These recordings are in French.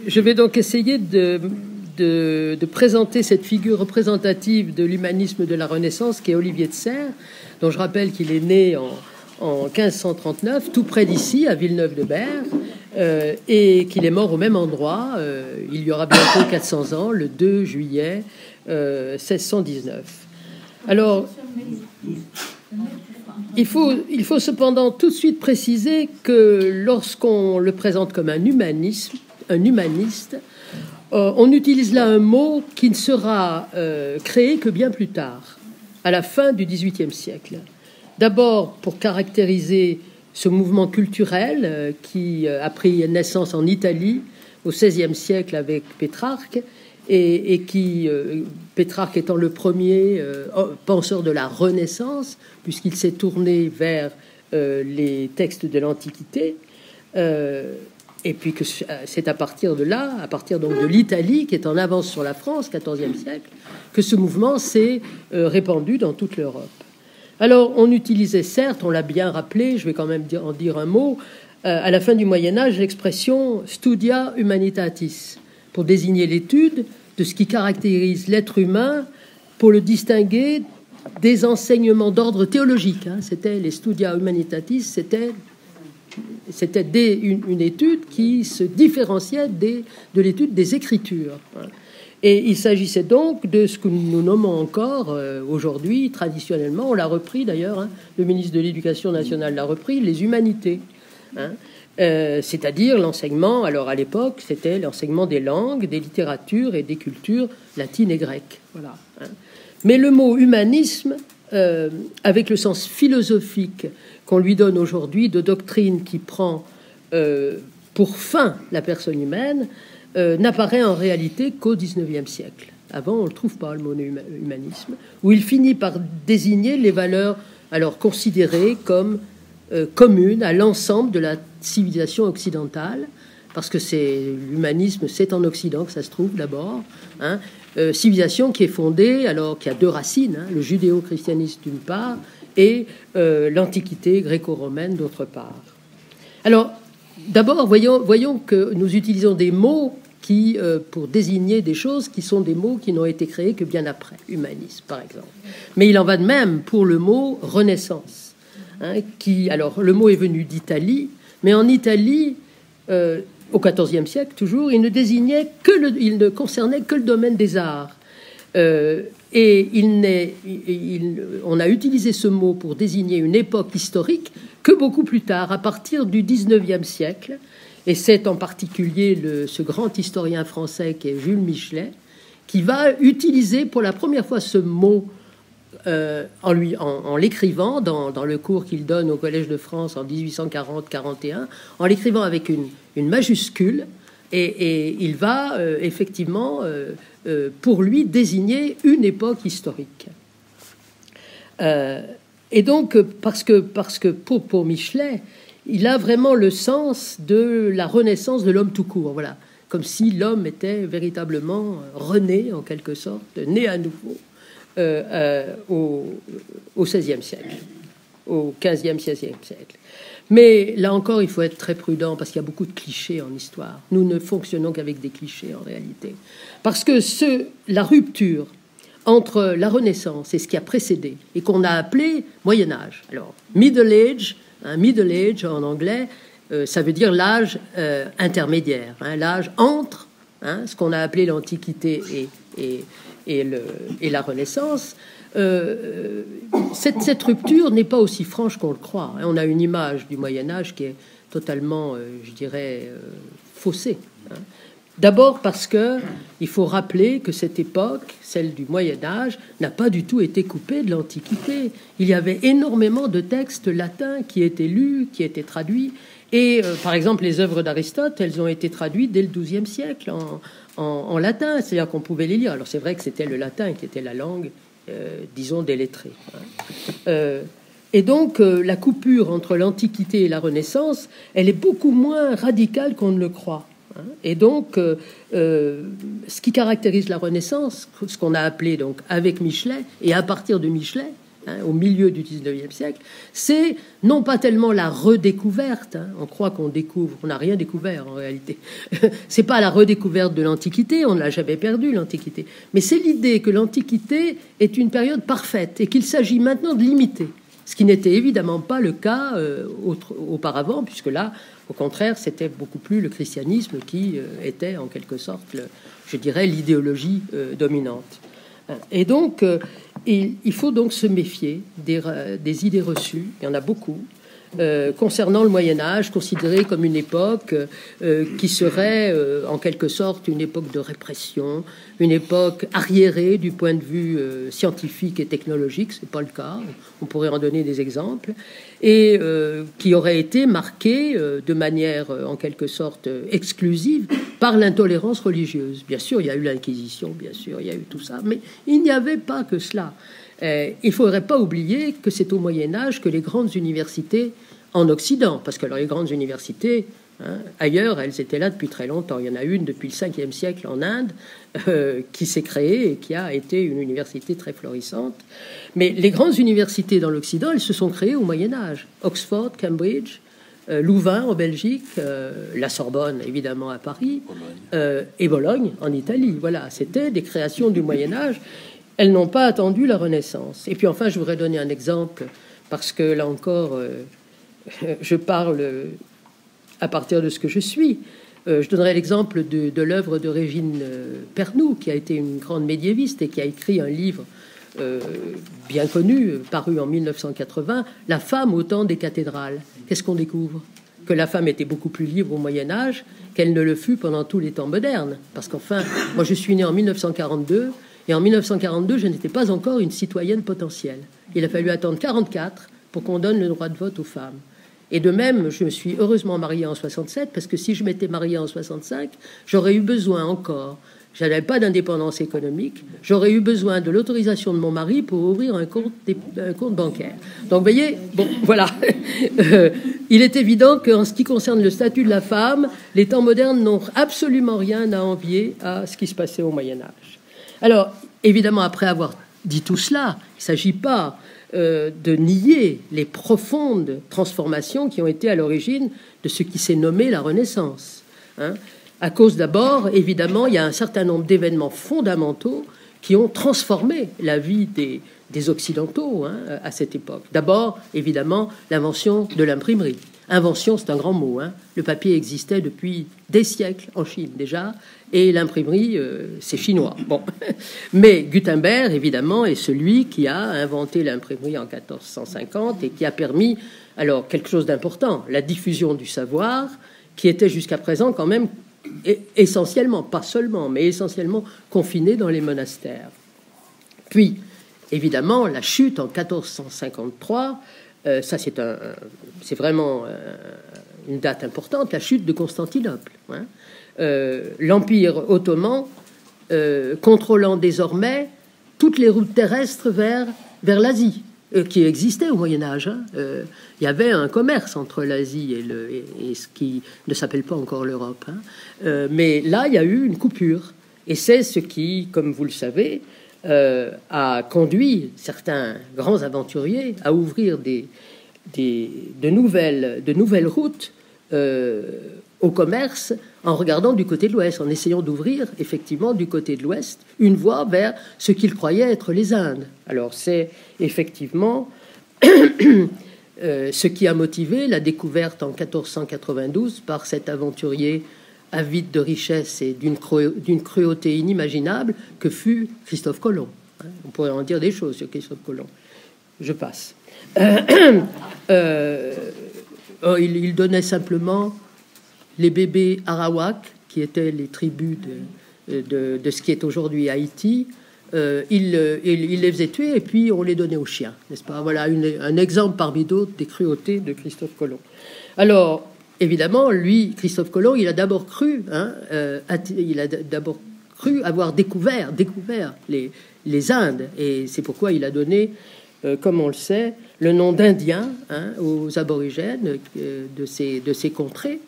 Je vais donc essayer de présenter cette figure représentative de l'humanisme de la Renaissance, qui est Olivier de Serres, dont je rappelle qu'il est né en 1539, tout près d'ici, à Villeneuve-de-Berg, et qu'il est mort au même endroit. Il y aura bientôt 400 ans, le 2 juillet 1619. Alors, il faut cependant tout de suite préciser que lorsqu'on le présente comme un humaniste, on utilise là un mot qui ne sera créé que bien plus tard, à la fin du XVIIIe siècle. D'abord, pour caractériser ce mouvement culturel qui a pris naissance en Italie au XVIe siècle avec Pétrarque, et qui, Pétrarque étant le premier penseur de la Renaissance, puisqu'il s'est tourné vers les textes de l'Antiquité, et puis que c'est à partir de là, à partir donc de l'Italie, qui est en avance sur la France, XIVe siècle, que ce mouvement s'est répandu dans toute l'Europe. Alors, on utilisait, certes, on l'a bien rappelé, je vais quand même en dire un mot, à la fin du Moyen-Âge, l'expression studia humanitatis, pour désigner l'étude de ce qui caractérise l'être humain, pour le distinguer des enseignements d'ordre théologique. C'était les studia humanitatis, c'était une étude qui se différenciait de l'étude des Écritures. Et il s'agissait donc de ce que nous nommons encore aujourd'hui, traditionnellement, on l'a repris d'ailleurs, le ministre de l'Éducation nationale l'a repris, les humanités. C'est-à-dire l'enseignement, alors à l'époque, c'était l'enseignement des langues, des littératures et des cultures latines et grecques. Voilà. Mais le mot humanisme, avec le sens philosophique qu'on lui donne aujourd'hui, de doctrine qui prend pour fin la personne humaine, n'apparaît en réalité qu'au XIXe siècle. Avant, on ne le trouve pas, le mot humanisme, où il finit par désigner les valeurs alors considérées comme communes à l'ensemble de la civilisation occidentale, parce que l'humanisme, c'est en Occident que ça se trouve d'abord, civilisation qui est fondée, alors qui a deux racines, le judéo-christianisme d'une part, et l'Antiquité gréco-romaine d'autre part. Alors, d'abord, voyons que nous utilisons des mots qui, pour désigner des choses qui sont des mots qui n'ont été créés que bien après, humanisme par exemple. Mais il en va de même pour le mot Renaissance. Alors, le mot est venu d'Italie, mais en Italie, au XIVe siècle toujours, il ne concernait que le domaine des arts. Et on a utilisé ce mot pour désigner une époque historique que beaucoup plus tard, à partir du XIXe siècle, et c'est en particulier ce grand historien français qui est Jules Michelet, qui va utiliser pour la première fois ce mot en l'écrivant dans le cours qu'il donne au Collège de France en 1840-41, en l'écrivant avec une majuscule, et il va effectivement pour lui désigner une époque historique. Et donc parce que pour Michelet, il a vraiment le sens de la renaissance de l'homme tout court, voilà, comme si l'homme était véritablement rené en quelque sorte, né à nouveau au XVIe siècle, au XVe, XVIe siècle. Mais là encore, il faut être très prudent parce qu'il y a beaucoup de clichés en histoire. Nous ne fonctionnons qu'avec des clichés en réalité. Parce que la rupture entre la Renaissance et ce qui a précédé, et qu'on a appelé Moyen-Âge. Alors, Middle Age en anglais, ça veut dire l'âge intermédiaire, l'âge entre ce qu'on a appelé l'Antiquité et la Renaissance. Cette rupture n'est pas aussi franche qu'on le croit. On a une image du Moyen-Âge qui est totalement, je dirais, faussée. D'abord parce que il faut rappeler que cette époque, celle du Moyen-Âge, n'a pas du tout été coupée de l'Antiquité. Il y avait énormément de textes latins qui étaient lus, qui étaient traduits. Et par exemple, les œuvres d'Aristote, elles ont été traduites dès le XIIe siècle en latin, c'est-à-dire qu'on pouvait les lire. Alors c'est vrai que c'était le latin qui était la langue, disons, des lettrés. Et donc la coupure entre l'Antiquité et la Renaissance, elle est beaucoup moins radicale qu'on ne le croit. Et donc ce qui caractérise la Renaissance, ce qu'on a appelé donc avec Michelet et à partir de Michelet, au milieu du 19e siècle, c'est non pas tellement la redécouverte, on croit qu'on découvre, on n'a rien découvert en réalité, c'est pas la redécouverte de l'Antiquité, on ne l'a jamais perdu l'Antiquité, mais c'est l'idée que l'Antiquité est une période parfaite et qu'il s'agit maintenant de l'imiter, ce qui n'était évidemment pas le cas auparavant, puisque là, au contraire, c'était beaucoup plus le christianisme qui était en quelque sorte, je dirais, l'idéologie dominante. Et donc, il faut donc se méfier des idées reçues, il y en a beaucoup, concernant le Moyen-Âge, considéré comme une époque qui serait en quelque sorte une époque de répression, une époque arriérée du point de vue scientifique et technologique. C'est pas le cas, on pourrait en donner des exemples, et qui aurait été marquée de manière en quelque sorte exclusive par l'intolérance religieuse. Bien sûr, il y a eu l'Inquisition, bien sûr, il y a eu tout ça, mais il n'y avait pas que cela. Il ne faudrait pas oublier que c'est au Moyen-Âge que les grandes universités en Occident, parce que alors, les grandes universités, ailleurs, elles étaient là depuis très longtemps. Il y en a une depuis le 5e siècle en Inde qui s'est créée et qui a été une université très florissante. Mais les grandes universités dans l'Occident, elles se sont créées au Moyen-Âge. Oxford, Cambridge, Louvain en Belgique, la Sorbonne évidemment à Paris, et Bologne en Italie. Voilà, c'était des créations du Moyen-Âge. Elles n'ont pas attendu la Renaissance. Et puis enfin, je voudrais donner un exemple, parce que là encore, je parle à partir de ce que je suis. Je donnerai l'exemple de l'œuvre de Régine Pernoud, qui a été une grande médiéviste et qui a écrit un livre bien connu, paru en 1980, La femme au temps des cathédrales. Qu'est-ce qu'on découvre? Que la femme était beaucoup plus libre au Moyen-Âge qu'elle ne le fut pendant tous les temps modernes. Parce qu'enfin, moi je suis né en 1942, et en 1942, je n'étais pas encore une citoyenne potentielle. Il a fallu attendre 1944 pour qu'on donne le droit de vote aux femmes. Et de même, je me suis heureusement mariée en 67, parce que si je m'étais mariée en 65, j'aurais eu besoin encore, je n'avais pas d'indépendance économique, j'aurais eu besoin de l'autorisation de mon mari pour ouvrir un compte bancaire. Donc, vous voyez, bon, voilà. Il est évident qu'en ce qui concerne le statut de la femme, les temps modernes n'ont absolument rien à envier à ce qui se passait au Moyen-Âge. Alors, évidemment, après avoir dit tout cela, il ne s'agit pas de nier les profondes transformations qui ont été à l'origine de ce qui s'est nommé la Renaissance. À cause d'abord, évidemment, il y a un certain nombre d'événements fondamentaux qui ont transformé la vie des Occidentaux à cette époque. D'abord, évidemment, l'invention de l'imprimerie. Invention, c'est un grand mot. Le papier existait depuis des siècles en Chine déjà, et l'imprimerie, c'est chinois. Bon. Mais Gutenberg, évidemment, est celui qui a inventé l'imprimerie en 1450 et qui a permis, alors, quelque chose d'important, la diffusion du savoir, qui était jusqu'à présent quand même essentiellement, pas seulement, mais essentiellement confiné dans les monastères. Puis, évidemment, la chute en 1453, ça c'est vraiment une date importante, la chute de Constantinople. L'Empire ottoman contrôlant désormais toutes les routes terrestres vers l'Asie, qui existait au Moyen-Âge. Il y avait un commerce entre l'Asie et ce qui ne s'appelle pas encore l'Europe. Mais là, il y a eu une coupure. Et c'est ce qui, comme vous le savez, a conduit certains grands aventuriers à ouvrir de nouvelles routes au commerce en regardant du côté de l'Ouest, en essayant d'ouvrir effectivement du côté de l'Ouest une voie vers ce qu'ils croyaient être les Indes. Alors c'est effectivement ce qui a motivé la découverte en 1492 par cet aventurier avide de richesse et d'une cruauté inimaginable que fut Christophe Colomb. On pourrait en dire des choses sur Christophe Colomb. Je passe. Il donnait simplement les bébés arawaks, qui étaient les tribus de ce qui est aujourd'hui Haïti. Il les faisait tuer et puis on les donnait aux chiens, n'est-ce pas? Voilà un exemple parmi d'autres des cruautés de Christophe Colomb. Alors, évidemment, lui, Christophe Colomb, il a d'abord cru avoir découvert les Indes, et c'est pourquoi il a donné, comme on le sait, le nom d'Indien aux aborigènes de ces contrées.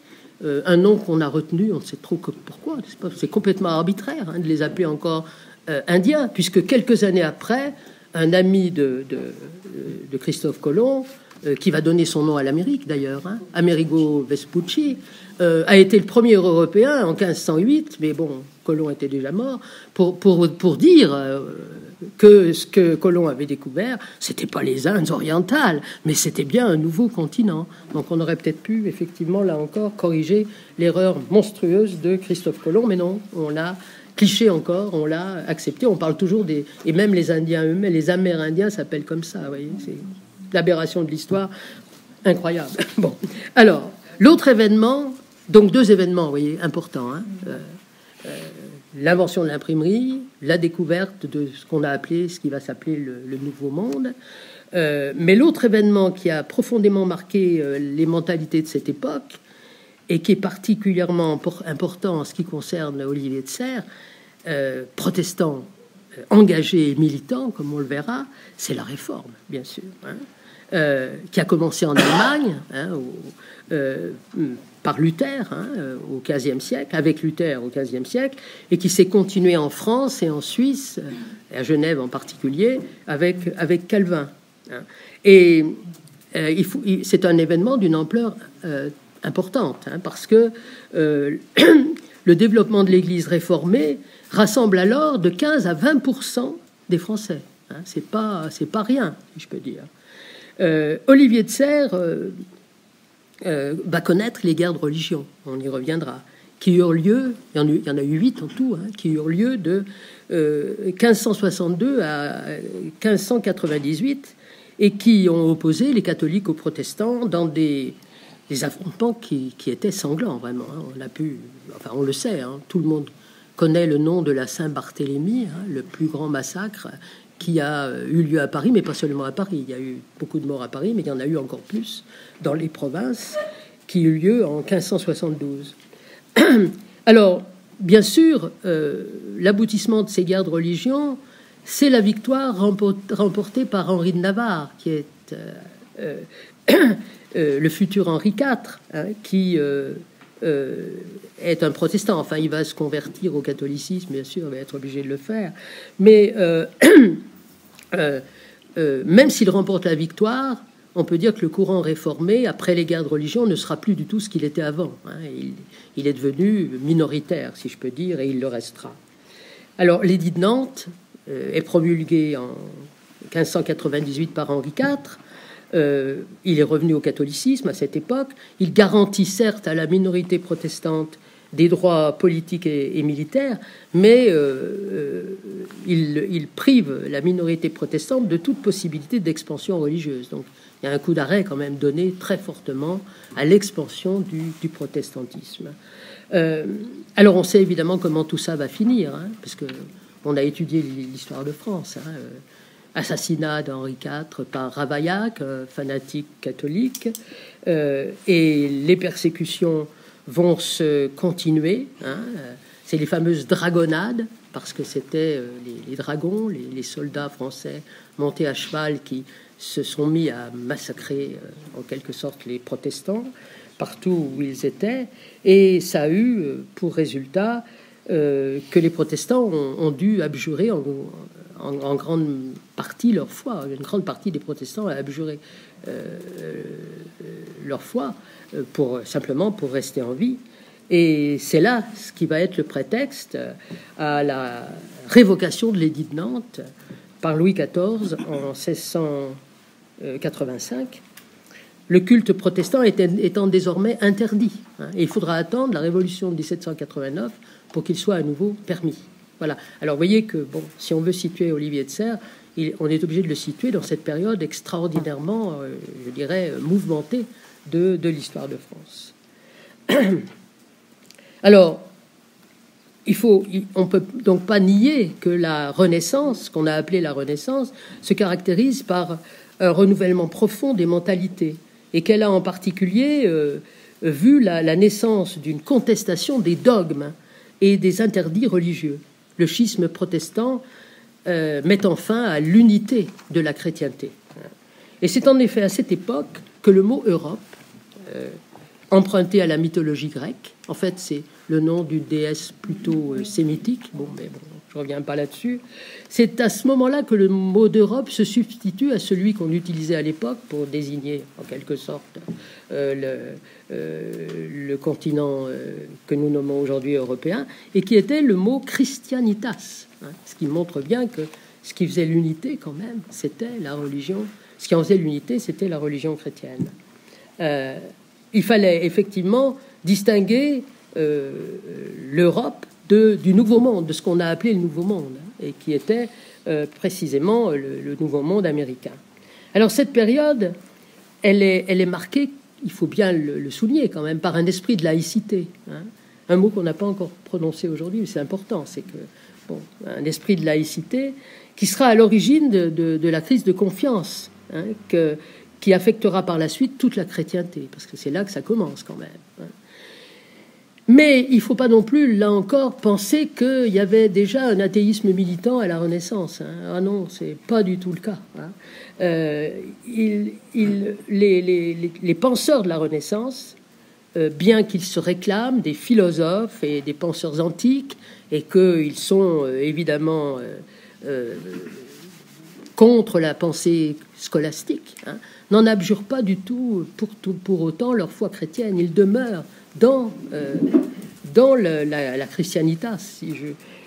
Un nom qu'on a retenu, on ne sait trop pourquoi, c'est complètement arbitraire de les appeler encore indiens, puisque quelques années après, un ami de Christophe Colomb, qui va donner son nom à l'Amérique d'ailleurs, hein, Amerigo Vespucci, a été le premier Européen en 1508, mais bon, Colomb était déjà mort, pour dire que ce que Colomb avait découvert, c'était pas les Indes orientales, mais c'était bien un nouveau continent. Donc on aurait peut-être pu, effectivement, là encore, corriger l'erreur monstrueuse de Christophe Colomb, mais non, on l'a cliché encore, on l'a accepté. On parle toujours des... Et même les Indiens eux-mêmes, les Amérindiens s'appellent comme ça, vous voyez, c'est l'aberration de l'histoire, incroyable. Bon, alors, l'autre événement, donc deux événements, vous voyez, importants, hein, l'invention de l'imprimerie, la découverte de ce qu'on a appelé, ce qui va s'appeler le Nouveau Monde. Mais l'autre événement qui a profondément marqué les mentalités de cette époque, et qui est particulièrement important en ce qui concerne Olivier de Serres, protestant engagé et militant, comme on le verra, c'est la Réforme, bien sûr, hein, qui a commencé en Allemagne, hein, par Luther, hein, au XVe siècle, avec Luther au XVe siècle, et qui s'est continué en France et en Suisse, et à Genève en particulier, avec Calvin. Hein. Et c'est un événement d'une ampleur importante, hein, parce que le développement de l'Église réformée rassemble alors de 15 à 20% des Français. Hein. C'est pas rien, si je peux dire. Olivier de Serres va connaître les guerres de religion, on y reviendra, qui eurent lieu, il y en a eu 8 en tout, hein, qui eurent lieu de 1562 à 1598, et qui ont opposé les catholiques aux protestants dans des affrontements qui étaient sanglants, vraiment. Hein. On le sait, hein, tout le monde connaît le nom de la Saint-Barthélemy, hein, le plus grand massacre qui a eu lieu à Paris, mais pas seulement à Paris. Il y a eu beaucoup de morts à Paris, mais il y en a eu encore plus dans les provinces, qui eut lieu en 1572. Alors, bien sûr, l'aboutissement de ces guerres de religion, c'est la victoire remportée par Henri de Navarre, qui est le futur Henri IV, hein, qui est un protestant. Enfin, il va se convertir au catholicisme, bien sûr, il va être obligé de le faire. Mais même s'il remporte la victoire, on peut dire que le courant réformé, après les guerres de religion, ne sera plus du tout ce qu'il était avant. Hein. Il est devenu minoritaire, si je peux dire, et il le restera. Alors, l'édit de Nantes est promulgué en 1598 par Henri IV. Il est revenu au catholicisme à cette époque. Il garantit certes à la minorité protestante des droits politiques et militaires, mais il prive la minorité protestante de toute possibilité d'expansion religieuse. Donc il y a un coup d'arrêt quand même donné très fortement à l'expansion du protestantisme. Alors on sait évidemment comment tout ça va finir, hein, parce que on a étudié l'histoire de France. Hein, assassinat d'Henri IV par Ravaillac, fanatique catholique, et les persécutions vont se continuer. Hein. C'est les fameuses dragonnades, parce que c'était les dragons, les soldats français montés à cheval qui se sont mis à massacrer en quelque sorte les protestants partout où ils étaient, et ça a eu pour résultat que les protestants ont dû abjurer en grande partie leur foi. Une grande partie des protestants a abjuré leur foi simplement pour rester en vie. Et c'est là ce qui va être le prétexte à la révocation de l'édit de Nantes par Louis XIV en 1685, le culte protestant étant désormais interdit. Et il faudra attendre la Révolution de 1789 pour qu'il soit à nouveau permis. Voilà. Alors, vous voyez que, bon, si on veut situer Olivier de Serres, on est obligé de le situer dans cette période extraordinairement, je dirais, mouvementée de l'histoire de France. Alors, on peut donc pas nier que la Renaissance, qu'on a appelée la Renaissance, se caractérise par un renouvellement profond des mentalités, et qu'elle a en particulier vu la naissance d'une contestation des dogmes et des interdits religieux. Le schisme protestant mettant fin à l'unité de la chrétienté. Et c'est en effet à cette époque que le mot Europe, emprunté à la mythologie grecque, en fait c'est le nom d'une déesse plutôt sémitique, bon, mais bon, je ne reviens pas là-dessus. C'est à ce moment-là que le mot d'Europe se substitue à celui qu'on utilisait à l'époque pour désigner, en quelque sorte, le continent que nous nommons aujourd'hui européen, et qui était le mot Christianitas, hein, ce qui montre bien que ce qui faisait l'unité, quand même, c'était la religion. Ce qui en faisait l'unité, c'était la religion chrétienne. Il fallait effectivement distinguer l'Europe du Nouveau Monde, de ce qu'on a appelé le Nouveau Monde, et qui était précisément le Nouveau Monde américain. Alors cette période, elle est marquée, il faut bien le souligner quand même, par un esprit de laïcité, hein. Un mot qu'on n'a pas encore prononcé aujourd'hui, mais c'est important, c'est que un esprit de laïcité qui sera à l'origine de la crise de confiance, hein, qui affectera par la suite toute la chrétienté, parce que c'est là que ça commence quand même, hein. Mais il ne faut pas non plus, là encore, penser qu'il y avait déjà un athéisme militant à la Renaissance, hein. Ah non, c'est pas du tout le cas, hein. Les penseurs de la Renaissance, bien qu'ils se réclament des philosophes et des penseurs antiques, et qu'ils sont évidemment contre la pensée scolastique, hein, n'en abjurent pas du tout pour autant leur foi chrétienne. Ils demeurent dans la christianitas, si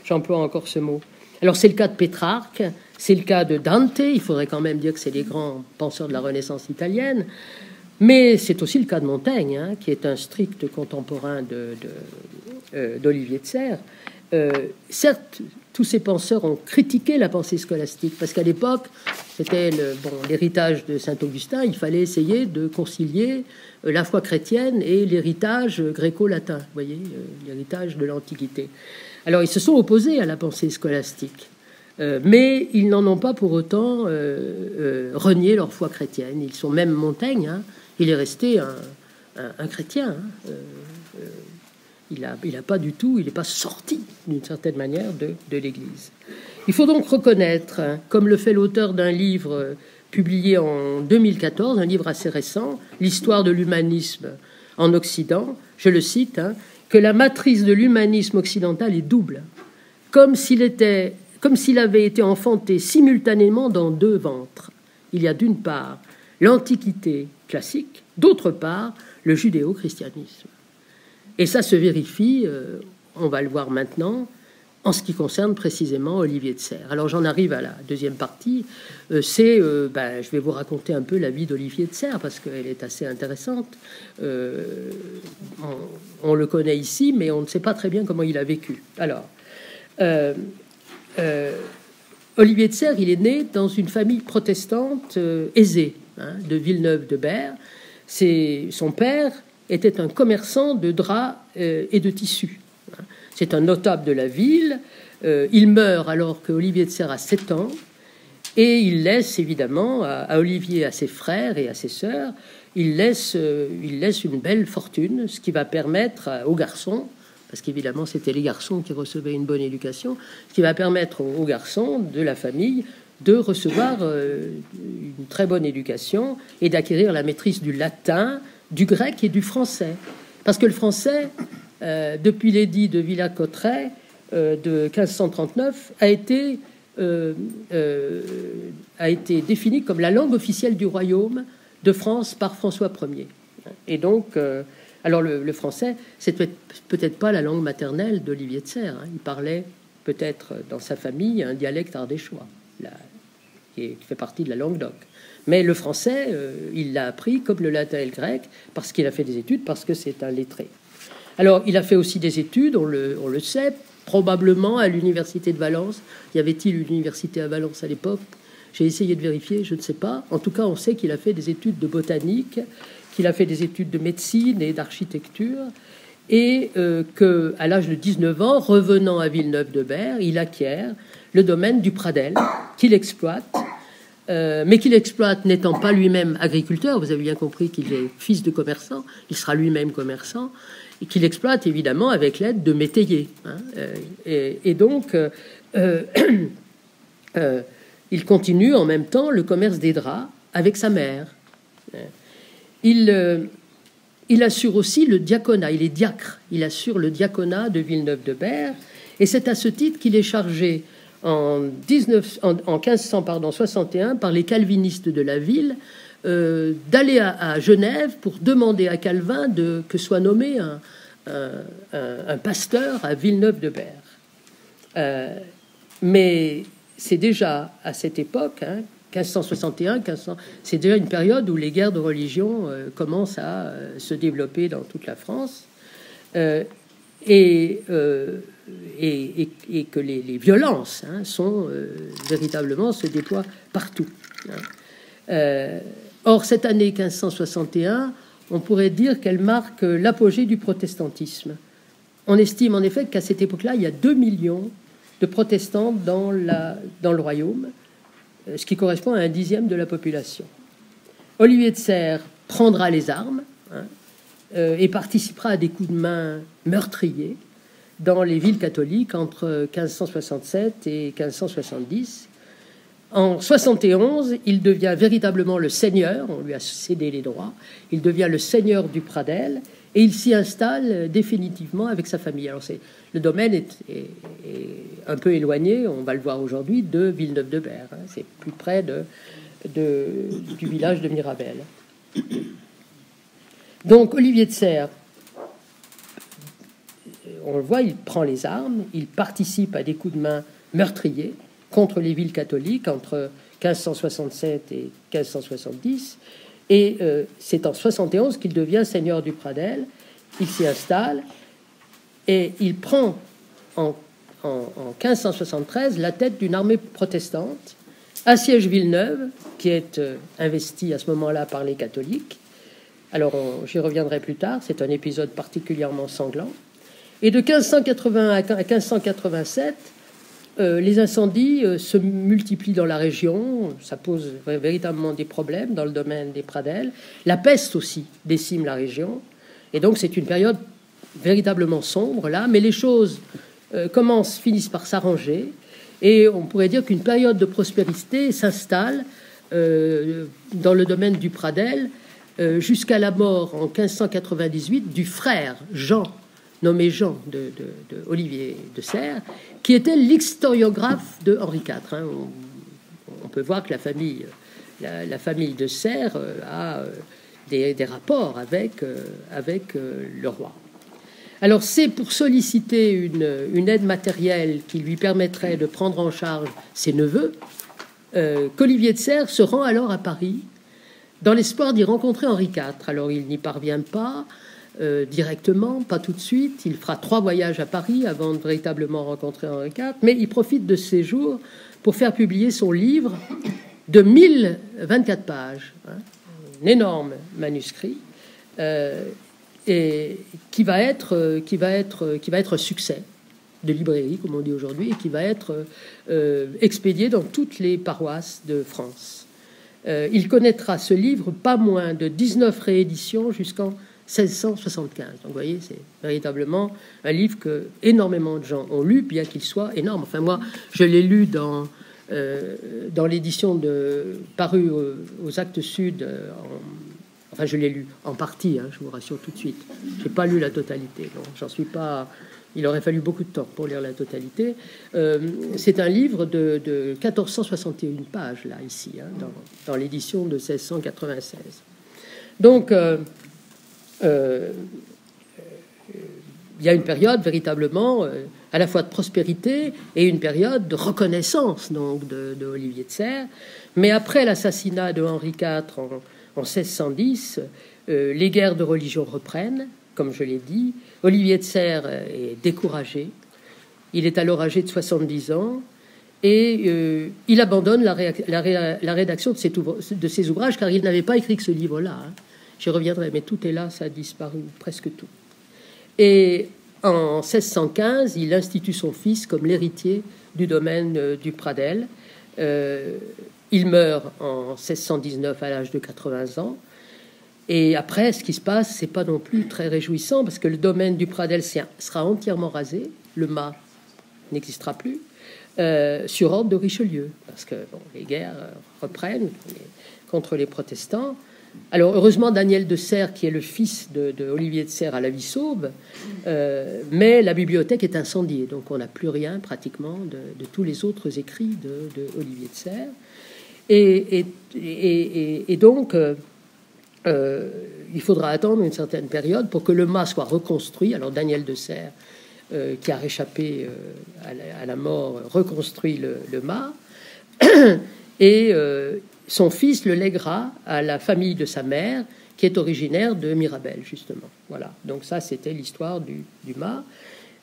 j'emploie encore ce mot. Alors c'est le cas de Pétrarque, c'est le cas de Dante, il faudrait quand même dire que c'est les grands penseurs de la Renaissance italienne, mais c'est aussi le cas de Montaigne, hein, qui est un strict contemporain d'Olivier de Serres. Certes, tous ces penseurs ont critiqué la pensée scolastique, parce qu'à l'époque, c'était l'héritage de Saint-Augustin, il fallait essayer de concilier la foi chrétienne et l'héritage gréco-latin, vous voyez, l'héritage de l'Antiquité. Alors, ils se sont opposés à la pensée scolastique, mais ils n'en ont pas pour autant renié leur foi chrétienne. Ils sont même Montaigne, hein, il est resté un chrétien, hein, il n'a pas du tout, il n'est pas sorti d'une certaine manière de l'Église. Il faut donc reconnaître, hein, comme le fait l'auteur d'un livre publié en 2014, un livre assez récent, L'histoire de l'humanisme en Occident, je le cite, hein, que la matrice de l'humanisme occidental est double, comme s'il avait été enfanté simultanément dans deux ventres. Il y a d'une part l'Antiquité classique, d'autre part le judéo-christianisme. Et ça se vérifie, on va le voir maintenant, en ce qui concerne précisément Olivier de Serres. Alors j'en arrive à la deuxième partie, je vais vous raconter un peu la vie d'Olivier de Serres, parce qu'elle est assez intéressante. On le connaît ici, mais on ne sait pas très bien comment il a vécu. Alors, Olivier de Serres, il est né dans une famille protestante aisée, hein, de Villeneuve-de-Berg. Son père était un commerçant de draps et de tissus. C'est un notable de la ville. Il meurt alors que Olivier de Serres a 7 ans, et il laisse évidemment à Olivier, à ses frères et à ses sœurs, il laisse une belle fortune, ce qui va permettre aux garçons, parce qu'évidemment c'était les garçons qui recevaient une bonne éducation, ce qui va permettre aux garçons de la famille de recevoir une très bonne éducation et d'acquérir la maîtrise du latin, du grec et du français. Parce que le français, depuis l'édit de Villers-Cotterêts de 1539, a été défini comme la langue officielle du royaume de France par François Ier. Et donc, alors le français, c'est peut-être pas la langue maternelle d'Olivier de Serres, hein. Il parlait peut-être dans sa famille un dialecte ardéchois, qui fait partie de la Languedoc. Mais le français, il l'a appris comme le latin et le grec, parce qu'il a fait des études, parce que c'est un lettré. Alors, il a fait aussi des études, on le sait, probablement à l'université de Valence. Y avait-il une université à Valence à l'époque? J'ai essayé de vérifier, je ne sais pas. En tout cas, on sait qu'il a fait des études de botanique, qu'il a fait des études de médecine et d'architecture, et qu'à l'âge de 19 ans, revenant à Villeneuve-de-Berg, il acquiert le domaine du Pradel, qu'il exploite, mais qu'il exploite n'étant pas lui-même agriculteur. Vous avez bien compris qu'il est fils de commerçant, il sera lui-même commerçant, et qu'il exploite évidemment avec l'aide de métayers, hein. Et donc il continue en même temps le commerce des draps avec sa mère. Il assure aussi le diaconat, il est diacre, il assure le diaconat de Villeneuve-de-Berg, Et c'est à ce titre qu'il est chargé en 1561 par les calvinistes de la ville d'aller à Genève pour demander à Calvin que soit nommé un pasteur à Villeneuve-de-Berg. Mais c'est déjà à cette époque, 1561, c'est déjà une période où les guerres de religion commencent à se développer dans toute la France, et que les violences sont véritablement se déploient partout. Or, cette année 1561, on pourrait dire qu'elle marque l'apogée du protestantisme. On estime en effet qu'à cette époque-là, il y a 2 millions de protestants dans le royaume, ce qui correspond à 1/10 de la population. Olivier de Serres prendra les armes et participera à des coups de main meurtriers dans les villes catholiques entre 1567 et 1570. En 71, il devient véritablement le seigneur, on lui a cédé les droits, il devient le seigneur du Pradel, et il s'y installe définitivement avec sa famille. Alors le domaine est un peu éloigné, on va le voir aujourd'hui, de Villeneuve-de-Berg. C'est plus près du village de Mirabel. Donc Olivier de Serres, on le voit, il prend les armes, il participe à des coups de main meurtriers contre les villes catholiques entre 1567 et 1570. Et c'est en 71 qu'il devient seigneur du Pradel. Il s'y installe et il prend en 1573 la tête d'une armée protestante, assiège Villeneuve, qui est investie à ce moment-là par les catholiques. Alors j'y reviendrai plus tard, c'est un épisode particulièrement sanglant. Et de 1580 à 1587, les incendies se multiplient dans la région, ça pose véritablement des problèmes dans le domaine des Pradels. La peste aussi décime la région, et donc c'est une période véritablement sombre là, mais les choses finissent par s'arranger, et on pourrait dire qu'une période de prospérité s'installe dans le domaine du Pradel jusqu'à la mort en 1598 du frère Jean, nommé Jean de Olivier de Serres, qui était l'historiographe de Henri IV. On peut voir que la famille de Serres a des rapports avec le roi. Alors c'est pour solliciter une aide matérielle qui lui permettrait de prendre en charge ses neveux qu'Olivier de Serres se rend alors à Paris dans l'espoir d'y rencontrer Henri IV. Alors il n'y parvient pas directement, pas tout de suite. Il fera 3 voyages à Paris avant de véritablement rencontrer Henri IV, mais il profite de ces jours pour faire publier son livre de 1024 pages, un énorme manuscrit, et qui va être un succès de librairie, comme on dit aujourd'hui, et qui va être expédié dans toutes les paroisses de France. Il connaîtra ce livre pas moins de 19 rééditions jusqu'en 1675. Donc, vous voyez, c'est véritablement un livre que énormément de gens ont lu, bien qu'il soit énorme. Enfin, moi, je l'ai lu dans l'édition parue aux Actes Sud. Enfin, je l'ai lu en partie, je vous rassure tout de suite. J'ai pas lu la totalité. Non, j'en suis pas. Il aurait fallu beaucoup de temps pour lire la totalité. C'est un livre de 1461 pages, là, ici, dans l'édition de 1696. Donc, il y a une période véritablement à la fois de prospérité et une période de reconnaissance donc de Olivier de Serres. Mais après l'assassinat de Henri IV en 1610, les guerres de religion reprennent, comme je l'ai dit. Olivier de Serres est découragé. Il est alors âgé de 70 ans et il abandonne la rédaction de ses ouvrages, car il n'avait pas écrit que ce livre-là. J'y reviendrai, mais tout est là, ça a disparu, presque tout. Et en 1615, il institue son fils comme l'héritier du domaine du Pradel. Il meurt en 1619 à l'âge de 80 ans. Et après, ce qui se passe, c'est pas non plus très réjouissant, parce que le domaine du Pradel sera entièrement rasé, le mât n'existera plus, sur ordre de Richelieu, parce que les guerres reprennent contre les protestants. Alors, heureusement, Daniel de Serres, qui est le fils de Olivier de Serres, a la vie sauve, mais la bibliothèque est incendiée, donc on n'a plus rien pratiquement de tous les autres écrits de Olivier de Serres. Et donc, il faudra attendre une certaine période pour que le mât soit reconstruit. Alors, Daniel de Serres, qui a réchappé à la mort, reconstruit le mât, et son fils le lèguera à la famille de sa mère, qui est originaire de Mirabel, justement. Voilà. Donc ça, c'était l'histoire du mât.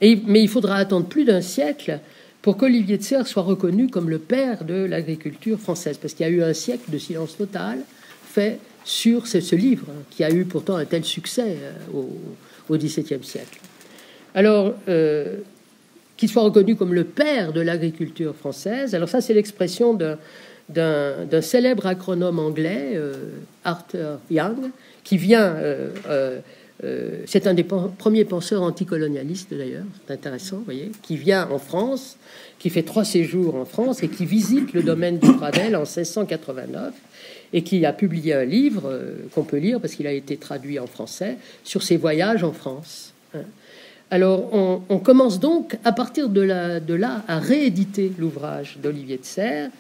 Mais il faudra attendre plus d'un siècle pour qu'Olivier de Serres soit reconnu comme le père de l'agriculture française, parce qu'il y a eu un siècle de silence total fait sur ce livre, qui a eu pourtant un tel succès au XVIIe siècle. Alors, qu'il soit reconnu comme le père de l'agriculture française, alors ça, c'est l'expression d'un célèbre agronome anglais, Arthur Young, qui vient... c'est un des premiers penseurs anticolonialistes, d'ailleurs, c'est intéressant, vous voyez, qui vient en France, qui fait 3 séjours en France et qui visite le domaine du Pradel en 1689 et qui a publié un livre qu'on peut lire parce qu'il a été traduit en français sur ses voyages en France. Alors, on commence donc, à partir de là, à rééditer l'ouvrage d'Olivier de Serres.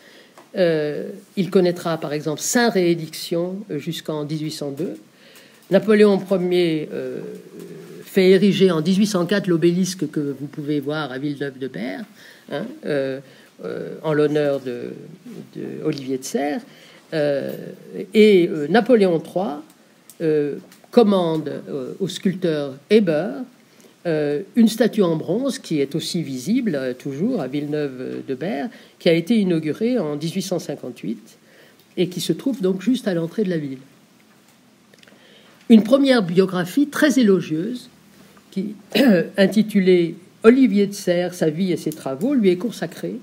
Il connaîtra, par exemple, 5 rééditions jusqu'en 1802. Napoléon Ier fait ériger en 1804 l'obélisque que vous pouvez voir à Villeneuve-de-Berg, en l'honneur de Olivier de Serres. Et Napoléon III commande au sculpteur Eber une statue en bronze qui est aussi visible toujours à Villeneuve-de-Berg, qui a été inaugurée en 1858 et qui se trouve donc juste à l'entrée de la ville. Une première biographie très élogieuse, qui intitulée Olivier de Serres, sa vie et ses travaux, lui est consacrée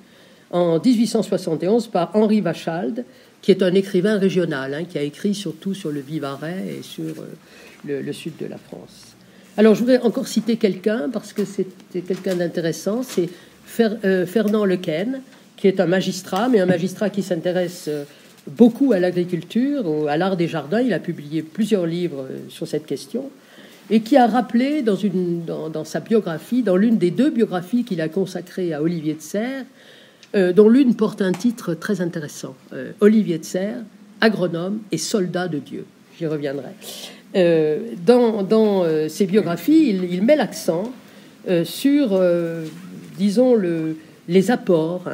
en 1871 par Henri Wachalde, qui est un écrivain régional, qui a écrit surtout sur le Vivarais et sur le sud de la France. Alors, je voudrais encore citer quelqu'un, parce que c'est quelqu'un d'intéressant, c'est Fernand Lequesne, qui est un magistrat, mais un magistrat qui s'intéresse beaucoup à l'agriculture, à l'art des jardins. Il a publié plusieurs livres sur cette question, et qui a rappelé dans sa biographie, dans l'une des 2 biographies qu'il a consacrées à Olivier de Serres, dont l'une porte un titre très intéressant, Olivier de Serres, agronome et soldat de Dieu. J'y reviendrai. Dans ses biographies, il met l'accent sur, disons, les apports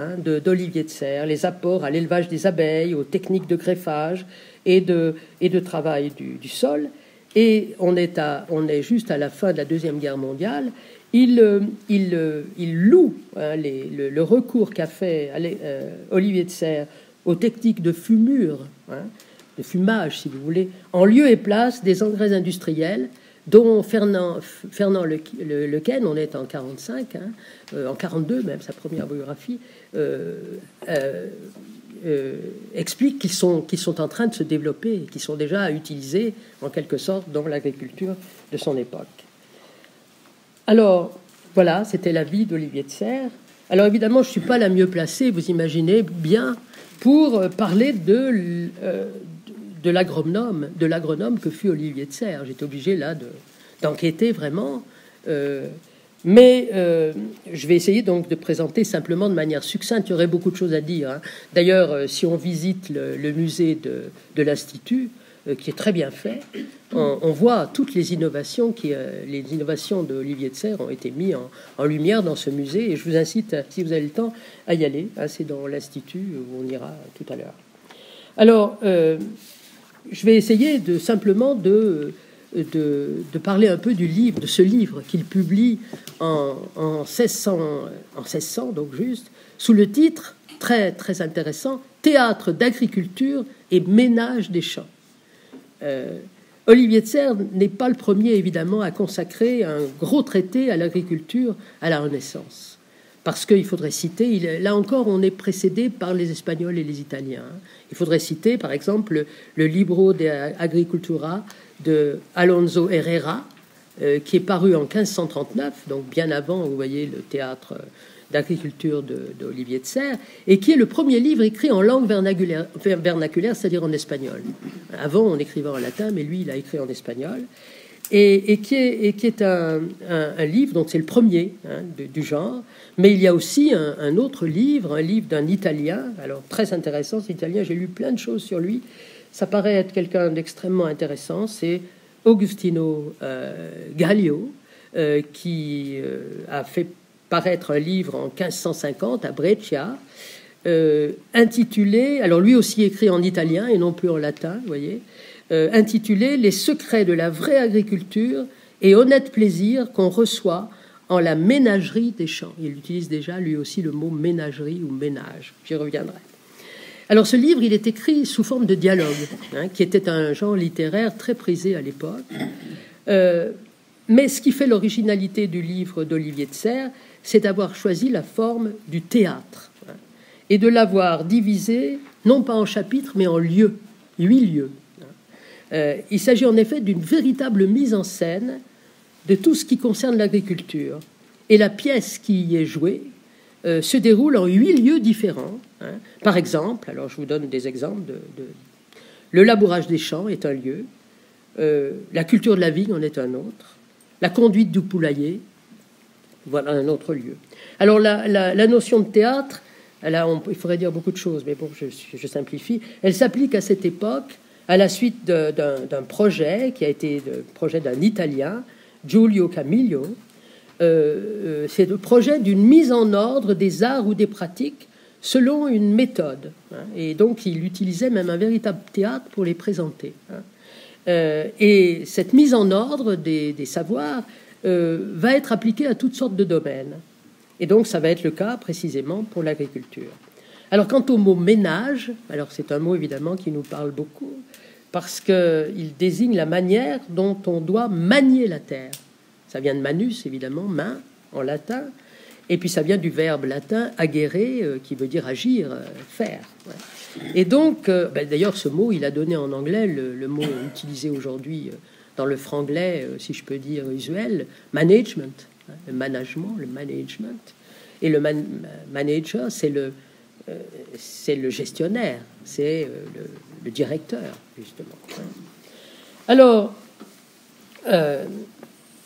d'Olivier de Serres, les apports à l'élevage des abeilles, aux techniques de greffage et de travail du sol. Et on est juste à la fin de la Deuxième Guerre mondiale. Il loue le recours qu'a fait Olivier de Serres aux techniques de fumure, de fumage, si vous voulez, en lieu et place des engrais industriels dont Fernand Lequesne, on est en 45, en 42 même, sa première biographie, explique qu'ils sont en train de se développer et qu'ils sont déjà utilisés, en quelque sorte, dans l'agriculture de son époque. Alors, voilà, c'était la vie d'Olivier de Serres. Alors, évidemment, je ne suis pas la mieux placée, vous imaginez bien, pour parler de l'agronome que fut Olivier de Serres. J'étais obligé là d'enquêter vraiment, mais je vais essayer donc de présenter simplement de manière succincte. Il y aurait beaucoup de choses à dire. D'ailleurs, si on visite le musée de l'Institut, qui est très bien fait, on voit toutes les innovations les innovations d'Olivier de Serres ont été mises en lumière dans ce musée, et je vous incite, si vous avez le temps, à y aller. C'est dans l'Institut où on ira tout à l'heure. Alors, je vais essayer simplement de parler un peu de ce livre qu'il publie en 1600, donc juste, sous le titre très, très intéressant, Théâtre d'agriculture et ménage des champs. Olivier de Serres n'est pas le premier, évidemment, à consacrer un gros traité à l'agriculture à la Renaissance. Parce qu'il faudrait citer, là encore, on est précédé par les Espagnols et les Italiens. Il faudrait citer, par exemple, le Libro de Agricultura de Alonso Herrera, qui est paru en 1539, donc bien avant, vous voyez, le théâtre d'agriculture d'Olivier de Serres, et qui est le premier livre écrit en langue vernaculaire, c'est-à-dire en espagnol. Avant, on écrivait en latin, mais lui, il a écrit en espagnol, et qui est un livre, donc c'est le premier du genre, mais il y a aussi un autre livre, un livre d'un Italien, alors très intéressant, cet Italien, j'ai lu plein de choses sur lui, ça paraît être quelqu'un d'extrêmement intéressant, c'est Agostino Gallio, qui a fait paraître un livre en 1550 à Brescia, intitulé, alors lui aussi écrit en italien et non plus en latin, vous voyez, intitulé « Les secrets de la vraie agriculture et honnête plaisir qu'on reçoit en la ménagerie des champs ». Il utilise déjà lui aussi le mot ménagerie ou ménage, j'y reviendrai. Alors ce livre, il est écrit sous forme de dialogue, qui était un genre littéraire très prisé à l'époque. Mais ce qui fait l'originalité du livre d'Olivier de Serres, c'est d'avoir choisi la forme du théâtre et de l'avoir divisé, non pas en chapitres, mais en lieux, 8 lieux. Il s'agit en effet d'une véritable mise en scène de tout ce qui concerne l'agriculture. Et la pièce qui y est jouée se déroule en 8 lieux différents. Par exemple, alors je vous donne des exemples, le labourage des champs est un lieu, la culture de la vigne en est un autre, la conduite du poulailler, voilà un autre lieu. Alors la notion de théâtre, là, il faudrait dire beaucoup de choses, mais bon, je simplifie. Elle s'applique à cette époque à la suite d'un projet qui a été le projet d'un Italien, Giulio Camillo. C'est le projet d'une mise en ordre des arts ou des pratiques selon une méthode. Et donc, il utilisait même un véritable théâtre pour les présenter. Et cette mise en ordre des savoirs va être appliquée à toutes sortes de domaines. Et donc, ça va être le cas précisément pour l'agriculture. Alors, quant au mot ménage, alors c'est un mot évidemment qui nous parle beaucoup, parce qu'il désigne la manière dont on doit manier la terre. Ça vient de manus, évidemment, main, en latin, et puis ça vient du verbe latin agere, qui veut dire agir, faire. Ouais. Et donc, d'ailleurs, ce mot, il a donné en anglais le mot utilisé aujourd'hui dans le franglais, si je peux dire, usuel, management, le management, le management. Et le manager, c'est le gestionnaire, c'est le directeur, justement. Alors,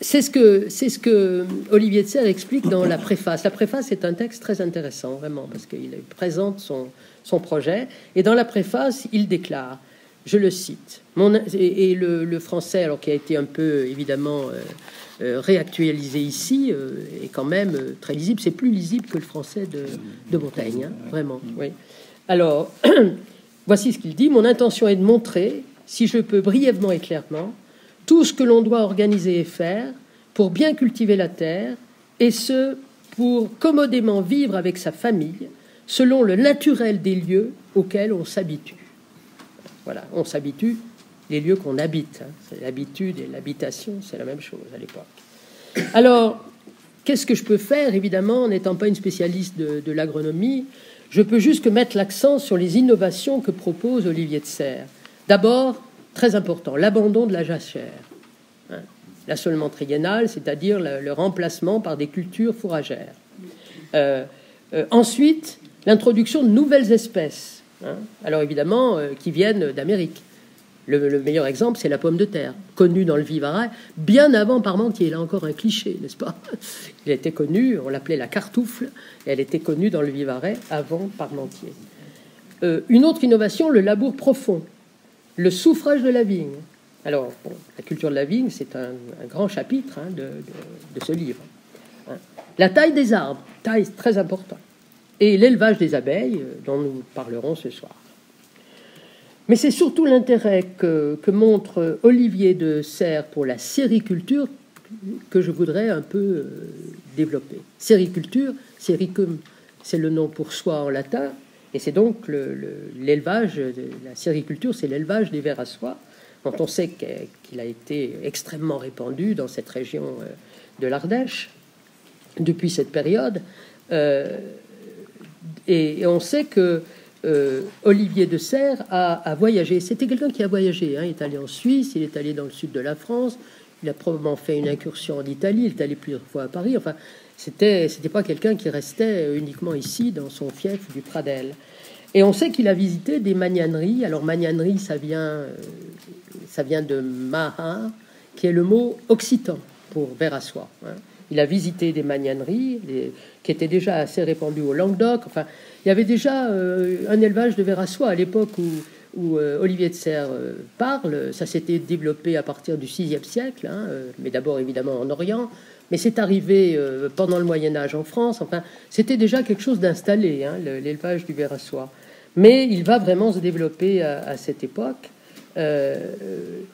c'est ce que Olivier de Serres explique dans la préface. La préface est un texte très intéressant, vraiment, parce qu'il présente son projet. Et dans la préface, il déclare, je le cite, et le français, alors qui a été un peu, évidemment, réactualisé ici, est quand même très lisible. C'est plus lisible que le français de Montaigne, hein, vraiment. Oui. Alors, voici ce qu'il dit. Mon intention est de montrer, si je peux brièvement et clairement, tout ce que l'on doit organiser et faire pour bien cultiver la terre, et ce, pour commodément vivre avec sa famille, selon le naturel des lieux auxquels on s'habitue. Voilà, on s'habitue, les lieux qu'on habite. Hein. C'est l'habitude et l'habitation, c'est la même chose à l'époque. Alors, qu'est-ce que je peux faire, évidemment, en n'étant pas une spécialiste de l'agronomie? Je peux juste que mettre l'accent sur les innovations que propose Olivier de Serres. D'abord, très important, l'abandon de la jachère, hein, l'assolement triennal, c'est-à-dire le remplacement par des cultures fourragères. Ensuite, l'introduction de nouvelles espèces, hein, alors évidemment, qui viennent d'Amérique. Le meilleur exemple, c'est la pomme de terre, connue dans le Vivarais bien avant Parmentier. Là encore un cliché, n'est-ce pas? Elle était connue, on l'appelait la cartoufle, et elle était connue dans le Vivarais avant Parmentier. Une autre innovation, le labour profond, le souffrage de la vigne. Alors, bon, la culture de la vigne, c'est un grand chapitre, hein, de ce livre. Hein. La taille des arbres, taille très importante. Et l'élevage des abeilles, dont nous parlerons ce soir. Mais c'est surtout l'intérêt que montre Olivier de Serres pour la sériculture que je voudrais un peu développer. Sériculture, séricum, c'est le nom pour soie en latin, et c'est donc l'élevage, la sériculture, c'est l'élevage des vers à soie, dont on sait qu'il a été extrêmement répandu dans cette région de l'Ardèche depuis cette période. Et on sait que Olivier de Serres a voyagé. C'était quelqu'un qui a voyagé. Hein. Il est allé en Suisse, il est allé dans le sud de la France, il a probablement fait une incursion en Italie, il est allé plusieurs fois à Paris. Enfin, c'était pas quelqu'un qui restait uniquement ici, dans son fief du Pradel. Et on sait qu'il a visité des magnaneries. Alors, magnanerie, ça vient de maha, qui est le mot occitan pour ver à soie. Hein. Il a visité des magnaneries qui étaient déjà assez répandues au Languedoc. Enfin, il y avait déjà un élevage de ver à soie à l'époque où Olivier de Serres parle. Ça s'était développé à partir du VIe siècle, hein, mais d'abord évidemment en Orient. Mais c'est arrivé pendant le Moyen-Âge en France. Enfin, c'était déjà quelque chose d'installé, hein, l'élevage du ver à soie. Mais il va vraiment se développer à cette époque.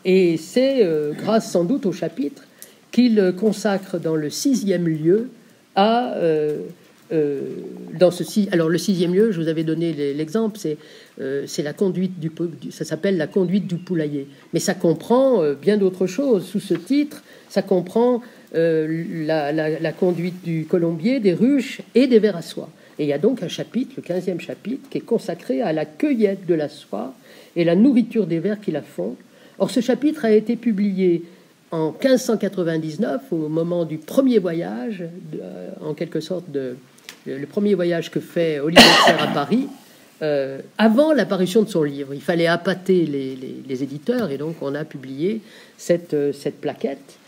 Et c'est grâce sans doute au chapitre qu'il consacre dans le 6e lieu à... alors le 6e lieu, je vous avais donné l'exemple, c'est la conduite ça s'appelle la conduite du poulailler. Mais ça comprend bien d'autres choses. Sous ce titre, ça comprend la conduite du colombier, des ruches et des vers à soie. Et il y a donc un chapitre, le 15e chapitre, qui est consacré à la cueillette de la soie et la nourriture des vers qui la font. Or, ce chapitre a été publié en 1599, au moment du premier voyage, en quelque sorte le premier voyage que fait Olivier de Serres à Paris, avant l'apparition de son livre. Il fallait appâter les éditeurs, et donc on a publié cette plaquette.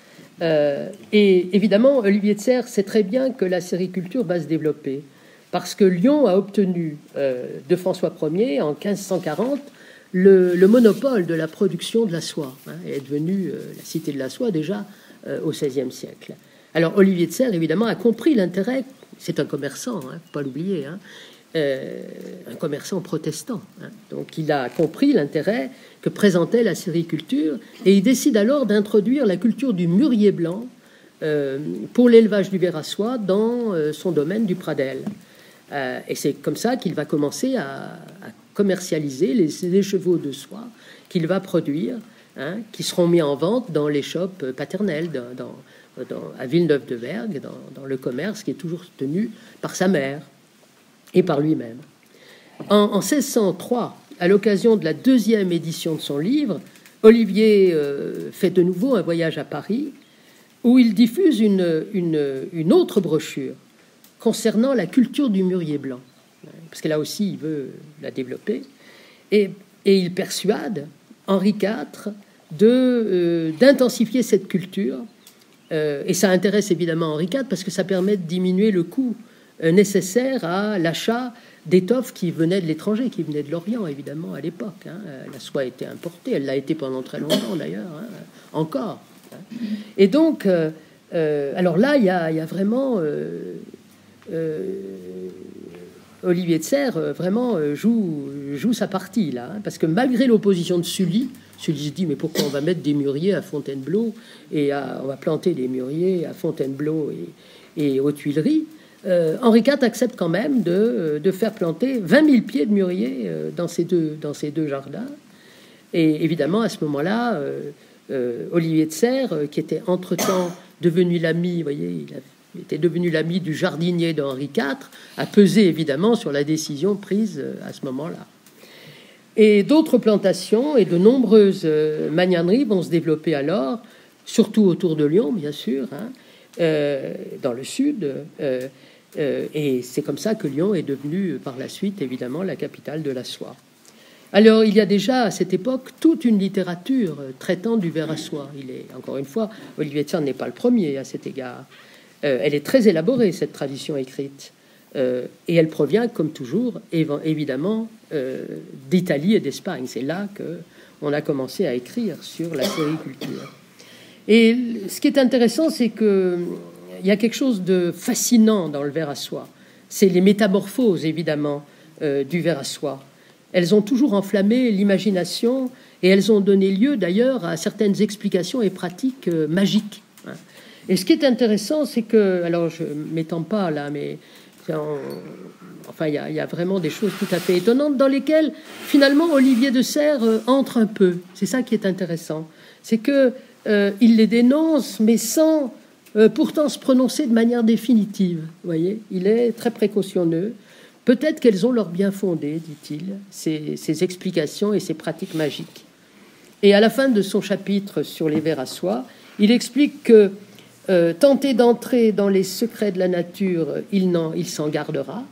Et évidemment, Olivier de Serres sait très bien que la sériculture va se développer, parce que Lyon a obtenu de François Ier, en 1540, le monopole de la production de la soie. Hein, est devenue la cité de la soie déjà au XVIe siècle. Alors Olivier de Serres, évidemment, a compris l'intérêt. C'est un commerçant, hein, faut pas l'oublier, hein, un commerçant protestant. Hein, donc il a compris l'intérêt que présentait la sériculture, et il décide alors d'introduire la culture du mûrier blanc pour l'élevage du ver à soie dans son domaine du Pradel. Et c'est comme ça qu'il va commencer à commercialiser les chevaux de soie qu'il va produire, hein, qui seront mis en vente dans les shops paternels à Villeneuve-de-Vergue, dans le commerce qui est toujours tenu par sa mère et par lui-même. En 1603, à l'occasion de la 2e édition de son livre, Olivier fait de nouveau un voyage à Paris où il diffuse une autre brochure concernant la culture du mûrier blanc, parce que là aussi il veut la développer, et il persuade Henri IV d'intensifier cette culture, et ça intéresse évidemment Henri IV parce que ça permet de diminuer le coût nécessaire à l'achat d'étoffes qui venaient de l'étranger, qui venaient de l'Orient évidemment à l'époque. Hein. La soie était importée, elle l'a été pendant très longtemps d'ailleurs, hein, encore. Hein. Et donc, alors là, il y a vraiment... Olivier de Serres vraiment joue sa partie là, hein, parce que malgré l'opposition de Sully se dit mais pourquoi on va mettre des mûriers à Fontainebleau et on va planter des mûriers à Fontainebleau et aux Tuileries. Henri IV accepte quand même de faire planter 20 000 pieds de mûriers dans ces deux jardins. Et évidemment à ce moment-là, Olivier de Serres, qui était entre-temps devenu l'ami, vous voyez, il était devenu l'ami du jardinier d'Henri IV, a pesé évidemment sur la décision prise à ce moment-là. Et d'autres plantations et de nombreuses magnaneries vont se développer alors, surtout autour de Lyon, bien sûr, hein, dans le sud. Et c'est comme ça que Lyon est devenue par la suite, évidemment, la capitale de la soie. Alors, il y a déjà à cette époque toute une littérature traitant du ver à soie. Encore une fois, Olivier de Serres n'est pas le premier à cet égard. Elle est très élaborée, cette tradition écrite, et elle provient, comme toujours, évidemment, d'Italie et d'Espagne. C'est là qu'on a commencé à écrire sur la sériculture. Et ce qui est intéressant, c'est qu'il y a quelque chose de fascinant dans le ver à soie. C'est les métamorphoses, évidemment, du ver à soie. Elles ont toujours enflammé l'imagination et elles ont donné lieu, d'ailleurs, à certaines explications et pratiques magiques. Et ce qui est intéressant, c'est que, alors je ne m'étends pas là, mais enfin, il y a vraiment des choses tout à fait étonnantes dans lesquelles, finalement, Olivier de Serres entre un peu. C'est ça qui est intéressant. C'est que il les dénonce, mais sans pourtant se prononcer de manière définitive. Vous voyez, il est très précautionneux. Peut-être qu'elles ont leur bien fondé, dit-il, ces explications et ces pratiques magiques. Et à la fin de son chapitre sur les vers à soie, Il explique que tenter d'entrer dans les secrets de la nature, il s'en gardera,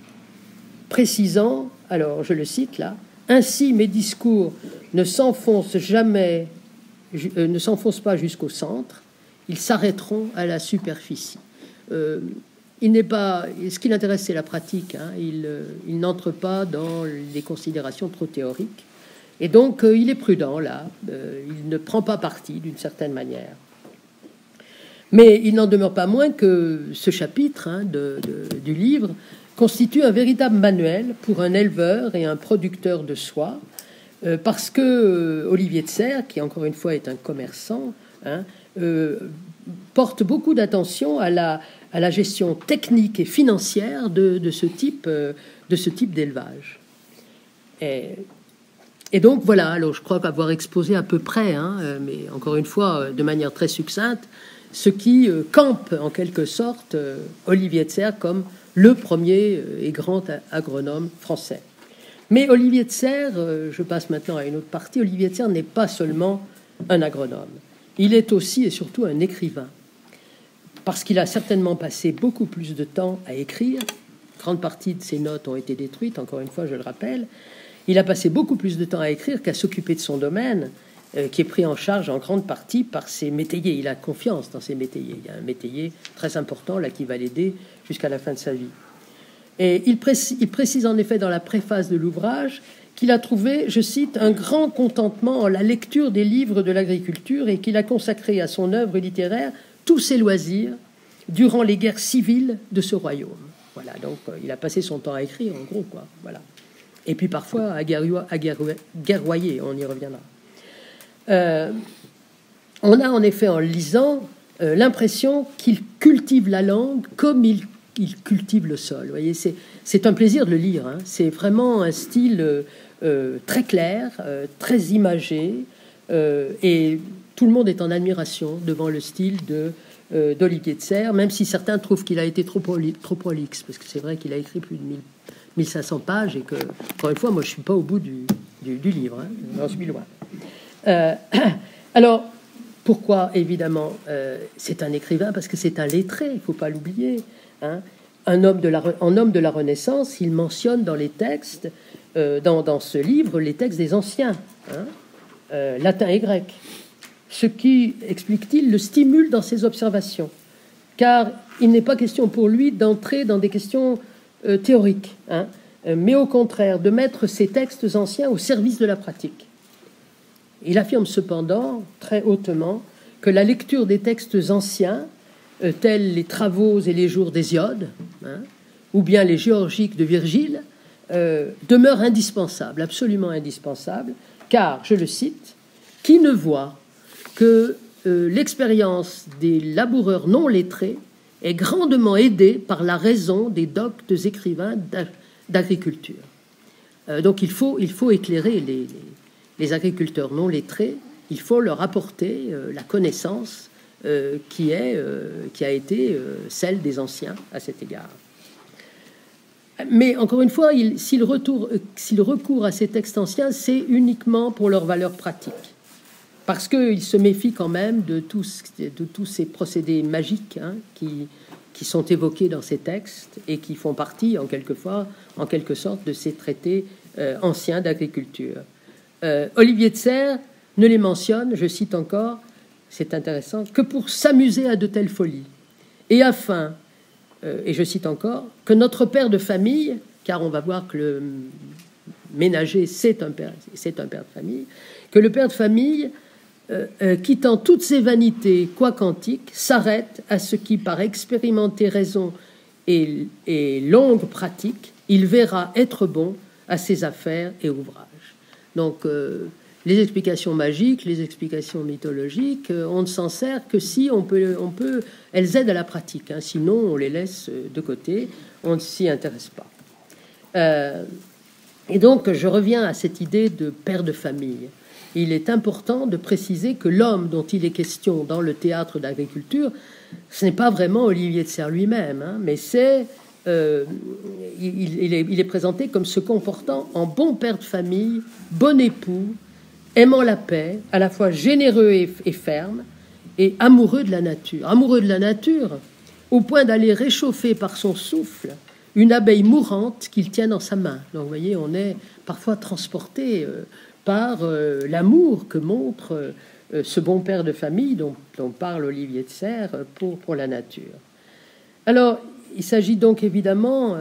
précisant, alors je le cite là, ainsi mes discours ne s'enfoncent pas jusqu'au centre, ils s'arrêteront à la superficie. Ce qui l'intéresse, c'est la pratique. Hein. Il n'entre pas dans les considérations trop théoriques. Et donc, il est prudent, là. Il ne prend pas parti, d'une certaine manière. Mais il n'en demeure pas moins que ce chapitre du livre constitue un véritable manuel pour un éleveur et un producteur de soie, parce que Olivier de Serres, qui encore une fois est un commerçant, porte beaucoup d'attention à la gestion technique et financière de ce type d'élevage. Et donc voilà, alors je crois qu'avoir exposé à peu près, mais encore une fois de manière très succincte, ce qui campe en quelque sorte Olivier de Serres comme le premier et grand agronome français. Mais Olivier de Serres, je passe maintenant à une autre partie, Olivier de Serres n'est pas seulement un agronome, il est aussi et surtout un écrivain, parce qu'il a certainement passé beaucoup plus de temps à écrire. Grande partie de ses notes ont été détruites, encore une fois, je le rappelle. Il a passé beaucoup plus de temps à écrire qu'à s'occuper de son domaine, qui est pris en charge en grande partie par ses métayers. Il a confiance dans ses métayers. Il y a un métayer très important là qui va l'aider jusqu'à la fin de sa vie. Et il précise en effet dans la préface de l'ouvrage qu'il a trouvé, je cite, un grand contentement en la lecture des livres de l'agriculture et qu'il a consacré à son œuvre littéraire tous ses loisirs durant les guerres civiles de ce royaume. Voilà, donc il a passé son temps à écrire, en gros, quoi. Voilà. Et puis parfois à guerroyer, on y reviendra. On a en effet, en lisant, l'impression qu'il cultive la langue comme il cultive le sol. Vous voyez, c'est un plaisir de le lire. Hein. C'est vraiment un style très clair, très imagé, et tout le monde est en admiration devant le style d'Olivier de Serres, même si certains trouvent qu'il a été trop prolixe, parce que c'est vrai qu'il a écrit plus de 1500 pages et que, encore une fois, moi je suis pas au bout du livre, hein, j'en suis loin. Alors, pourquoi, évidemment, c'est un écrivain? Parce que c'est un lettré, il ne faut pas l'oublier. Hein. En homme de la Renaissance, il mentionne dans les textes, dans ce livre, les textes des anciens, latin et grec. Ce qui, explique-t-il, le stimule dans ses observations. Car il n'est pas question pour lui d'entrer dans des questions théoriques, mais au contraire de mettre ces textes anciens au service de la pratique. Il affirme cependant très hautement que la lecture des textes anciens, tels les Travaux et les Jours d'Hésiode, ou bien les Géorgiques de Virgile, demeure indispensable, absolument indispensable, car, je le cite, « qui ne voit que l'expérience des laboureurs non lettrés est grandement aidée par la raison des doctes écrivains d'agriculture. » Donc il faut éclairer les agriculteurs non lettrés, il faut leur apporter la connaissance qui a été celle des anciens à cet égard. Mais encore une fois, s'il recourt à ces textes anciens, c'est uniquement pour leur valeur pratique, parce qu'il se méfie quand même de tous ces procédés magiques qui sont évoqués dans ces textes et qui font partie, en quelque sorte, de ces traités anciens d'agriculture. Olivier de Serres ne les mentionne, je cite encore, c'est intéressant, que pour s'amuser à de telles folies, et afin, et je cite encore, que notre père de famille, car on va voir que le ménager c'est un père de famille, que le père de famille, quittant toutes ses vanités, quoique antiques, s'arrête à ce qui, par expérimentée raison et longue pratique, il verra être bon à ses affaires et ouvrages. Donc, les explications magiques, les explications mythologiques, on ne s'en sert que si elles aident à la pratique. Sinon, on les laisse de côté, on ne s'y intéresse pas. Et donc, je reviens à cette idée de père de famille. Il est important de préciser que l'homme dont il est question dans le théâtre d'agriculture, ce n'est pas vraiment Olivier de Serres lui-même, mais c'est... il est présenté comme se comportant en bon père de famille, bon époux, aimant la paix, à la fois généreux et ferme, et amoureux de la nature, au point d'aller réchauffer par son souffle une abeille mourante qu'il tient dans sa main. Donc vous voyez, on est parfois transporté par l'amour que montre ce bon père de famille dont parle Olivier de Serres pour la nature. Alors, il s'agit donc évidemment,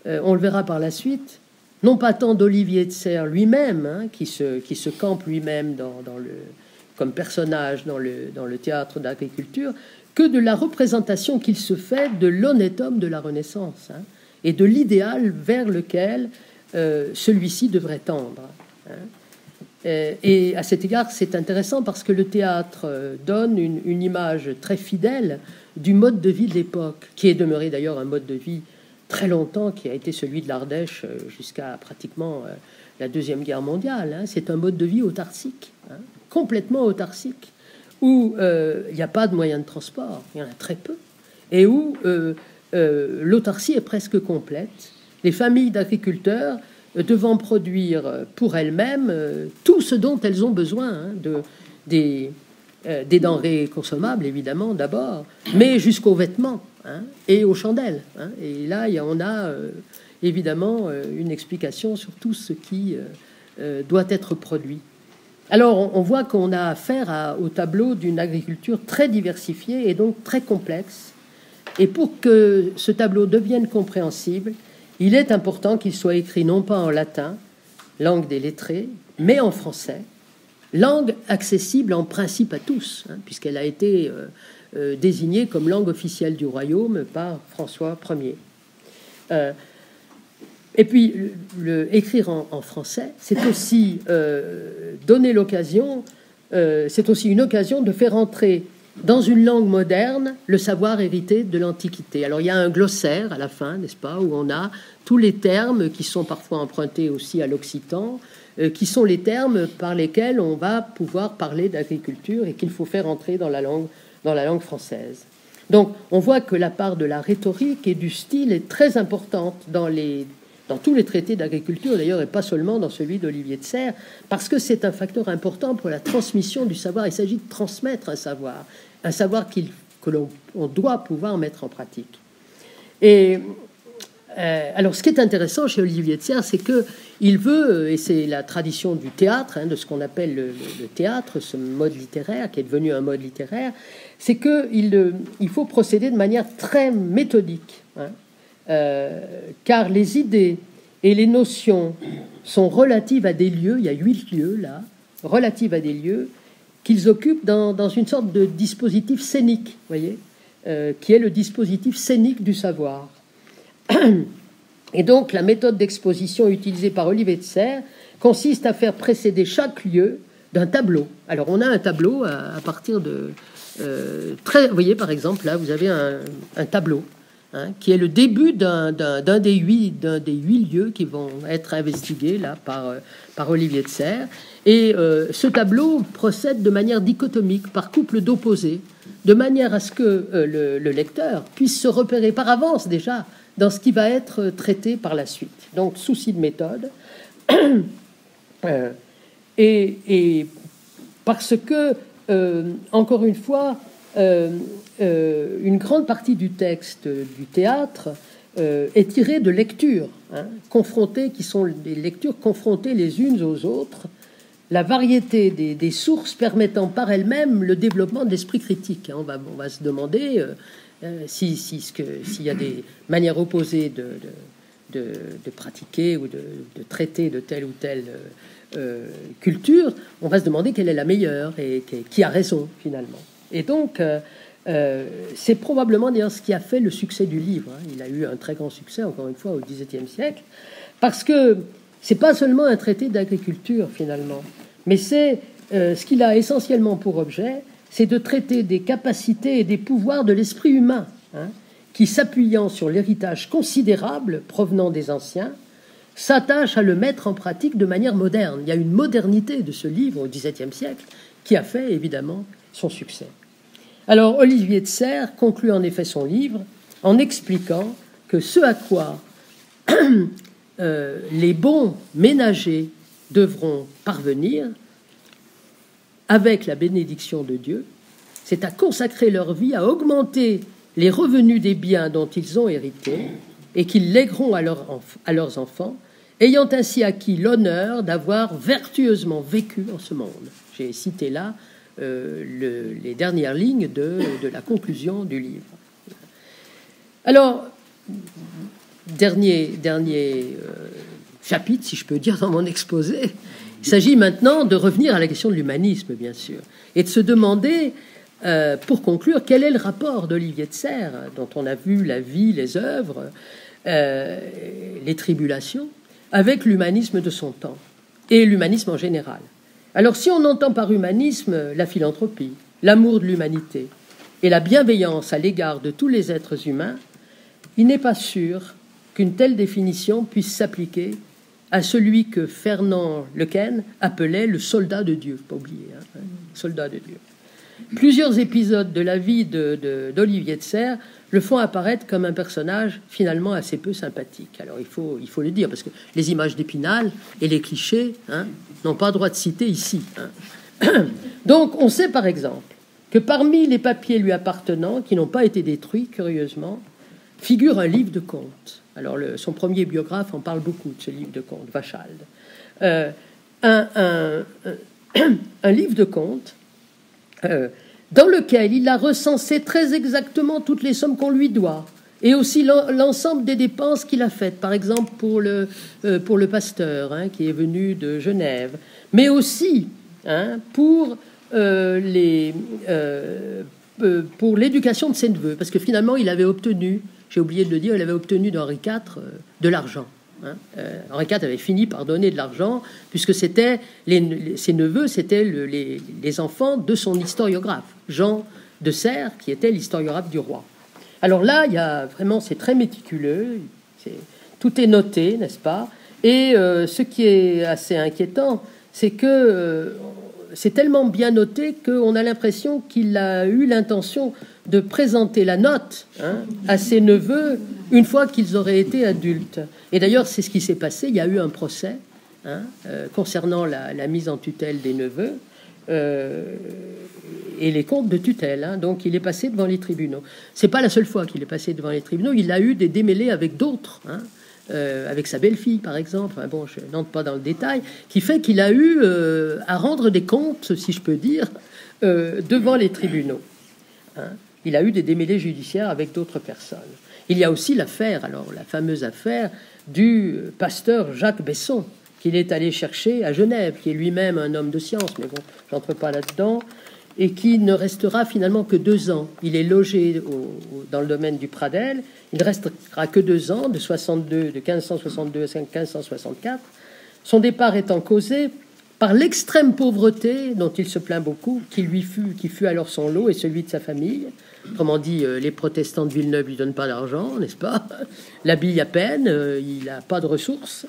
on le verra par la suite, non pas tant d'Olivier de Serres lui-même, hein, qui se campe lui-même comme personnage dans le théâtre d'agriculture, que de la représentation qu'il se fait de l'honnête homme de la Renaissance, hein, et de l'idéal vers lequel celui-ci devrait tendre. Hein. Et à cet égard, c'est intéressant parce que le théâtre donne une image très fidèle du mode de vie de l'époque, qui est demeuré d'ailleurs un mode de vie très longtemps, qui a été celui de l'Ardèche jusqu'à pratiquement la Deuxième Guerre mondiale. Hein. C'est un mode de vie autarcique, hein, complètement autarcique, où il n'y a pas de moyens de transport, il y en a très peu, et où l'autarcie est presque complète. Les familles d'agriculteurs devant produire pour elles-mêmes tout ce dont elles ont besoin, hein, des denrées consommables, évidemment, d'abord, mais jusqu'aux vêtements, hein, et aux chandelles. Hein. Et là, on a évidemment une explication sur tout ce qui doit être produit. Alors, on voit qu'on a affaire au tableau d'une agriculture très diversifiée et donc très complexe. Et pour que ce tableau devienne compréhensible, il est important qu'il soit écrit non pas en latin, langue des lettrés, mais en français, langue accessible en principe à tous, hein, puisqu'elle a été désignée comme langue officielle du royaume par François Ier. Et puis, écrire en français, c'est aussi donner l'occasion, c'est aussi une occasion de faire entrer dans une langue moderne le savoir hérité de l'Antiquité. Alors, il y a un glossaire à la fin, n'est-ce pas, où on a tous les termes qui sont parfois empruntés aussi à l'occitan, qui sont les termes par lesquels on va pouvoir parler d'agriculture et qu'il faut faire entrer dans la langue française. Donc, on voit que la part de la rhétorique et du style est très importante dans tous les traités d'agriculture, d'ailleurs, et pas seulement dans celui d'Olivier de Serres, parce que c'est un facteur important pour la transmission du savoir. Il s'agit de transmettre un savoir que l'on doit pouvoir mettre en pratique. Et alors, ce qui est intéressant chez Olivier de Serres, c'est qu'il veut, et c'est la tradition du théâtre, hein, de ce qu'on appelle le théâtre, ce mode littéraire, qui est devenu un mode littéraire, c'est qu'il faut procéder de manière très méthodique, hein, car les idées et les notions sont relatives à des lieux, il y a 8 lieux là, relatives à des lieux qu'ils occupent dans une sorte de dispositif scénique, voyez, qui est le dispositif scénique du savoir. Et donc la méthode d'exposition utilisée par Olivier de Serres consiste à faire précéder chaque lieu d'un tableau. Alors on a un tableau à partir de... vous voyez par exemple là vous avez un tableau, hein, qui est le début d'un des huit lieux qui vont être investigués là par Olivier de Serres. Et ce tableau procède de manière dichotomique, par couple d'opposés, de manière à ce que le lecteur puisse se repérer par avance déjà dans ce qui va être traité par la suite. Donc, souci de méthode. Et parce que, encore une fois, une grande partie du texte du théâtre est tirée de lectures, hein, qui sont des lectures confrontées les unes aux autres, la variété des sources permettant par elles-mêmes le développement de l'esprit critique. On va se demander s'il y a des manières opposées de pratiquer ou de traiter de telle ou telle culture. On va se demander quelle est la meilleure et qui a raison finalement. Et donc, c'est probablement d'ailleurs ce qui a fait le succès du livre. Il a eu un très grand succès, encore une fois, au XVIIe siècle, parce que c'est pas seulement un traité d'agriculture finalement, mais c'est ce qu'il a essentiellement pour objet, c'est de traiter des capacités et des pouvoirs de l'esprit humain, hein, qui, s'appuyant sur l'héritage considérable provenant des anciens, s'attache à le mettre en pratique de manière moderne. Il y a une modernité de ce livre au XVIIe siècle qui a fait évidemment son succès. Alors Olivier de Serres conclut en effet son livre en expliquant que ce à quoi les bons ménagers devront parvenir avec la bénédiction de Dieu, c'est à consacrer leur vie à augmenter les revenus des biens dont ils ont hérité et qu'ils lègueront à leurs enfants, ayant ainsi acquis l'honneur d'avoir vertueusement vécu en ce monde. J'ai cité là les dernières lignes de la conclusion du livre. Alors, dernier chapitre, si je peux dire, dans mon exposé, il s'agit maintenant de revenir à la question de l'humanisme, bien sûr, et de se demander, pour conclure, quel est le rapport d'Olivier de Serres, dont on a vu la vie, les œuvres, les tribulations, avec l'humanisme de son temps, et l'humanisme en général. Alors, si on entend par humanisme la philanthropie, l'amour de l'humanité et la bienveillance à l'égard de tous les êtres humains, il n'est pas sûr qu'une telle définition puisse s'appliquer à celui que Fernand Lequesne appelait le soldat de Dieu. Pas oublier, soldat de Dieu. Plusieurs épisodes de la vie d'Olivier de Serres le font apparaître comme un personnage finalement assez peu sympathique. Alors il faut le dire, parce que les images d'Épinal et les clichés n'ont pas droit de citer ici. Donc on sait par exemple que parmi les papiers lui appartenant, qui n'ont pas été détruits, curieusement, figure un livre de contes. Alors son premier biographe en parle beaucoup de ce livre de contes, Vachald. Un livre de contes dans lequel il a recensé très exactement toutes les sommes qu'on lui doit, et aussi l'ensemble des dépenses qu'il a faites, par exemple pour le pasteur qui est venu de Genève, mais aussi pour l'éducation de ses neveux, parce que finalement il avait obtenu, j'ai oublié de le dire, il avait obtenu d'Henri IV de l'argent. Henri IV avait fini par donner de l'argent, puisque c'était ses neveux, c'étaient les enfants de son historiographe, Jean de Serres, qui était l'historiographe du roi. Alors là, il y a vraiment, c'est très méticuleux, tout est noté, n'est-ce pas? Et ce qui est assez inquiétant, c'est que c'est tellement bien noté qu'on a l'impression qu'il a eu l'intention de présenter la note à ses neveux une fois qu'ils auraient été adultes. Et d'ailleurs, c'est ce qui s'est passé. Il y a eu un procès concernant la mise en tutelle des neveux et les comptes de tutelle. Donc, il est passé devant les tribunaux. C'est pas la seule fois qu'il est passé devant les tribunaux. Il a eu des démêlés avec d'autres, avec sa belle-fille, par exemple. Bon, je n'entre pas dans le détail, qui fait qu'il a eu à rendre des comptes, si je peux dire, devant les tribunaux. Il a eu des démêlés judiciaires avec d'autres personnes. Il y a aussi l'affaire, alors la fameuse affaire du pasteur Jacques Besson, qu'il est allé chercher à Genève, qui est lui-même un homme de science, mais bon, j'entre pas là-dedans, et qui ne restera finalement que 2 ans. Il est logé dans le domaine du Pradel. Il ne restera que 2 ans, de 1562 à 1564. Son départ étant causé par l'extrême pauvreté dont il se plaint beaucoup, qui fut alors son lot et celui de sa famille. Autrement dit, les protestants de Villeneuve lui donnent pas d'argent, n'est-ce pas? L'habille à peine, il n'a pas de ressources.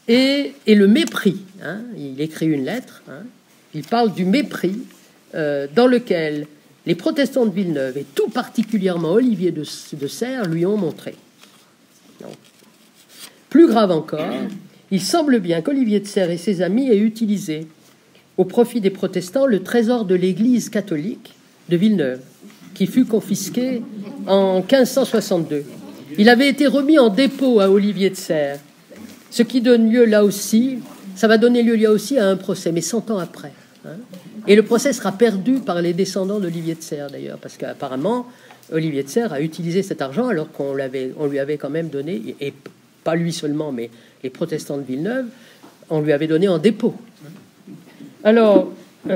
Et le mépris, il écrit une lettre, il parle du mépris dans lequel les protestants de Villeneuve, et tout particulièrement Olivier de Serres, lui ont montré. Non. Plus grave encore, il semble bien qu'Olivier de Serres et ses amis aient utilisé, au profit des protestants, le trésor de l'Église catholique de Villeneuve, qui fut confisqué en 1562. Il avait été remis en dépôt à Olivier de Serres, ce qui donne lieu là aussi, ça va donner lieu là aussi à un procès, mais 100 ans après. Et le procès sera perdu par les descendants d'Olivier de Serres, d'ailleurs, parce qu'apparemment, Olivier de Serres a utilisé cet argent alors qu'on lui avait quand même donné, et pas lui seulement, mais les protestants de Villeneuve, on lui avait donné en dépôt. Alors, il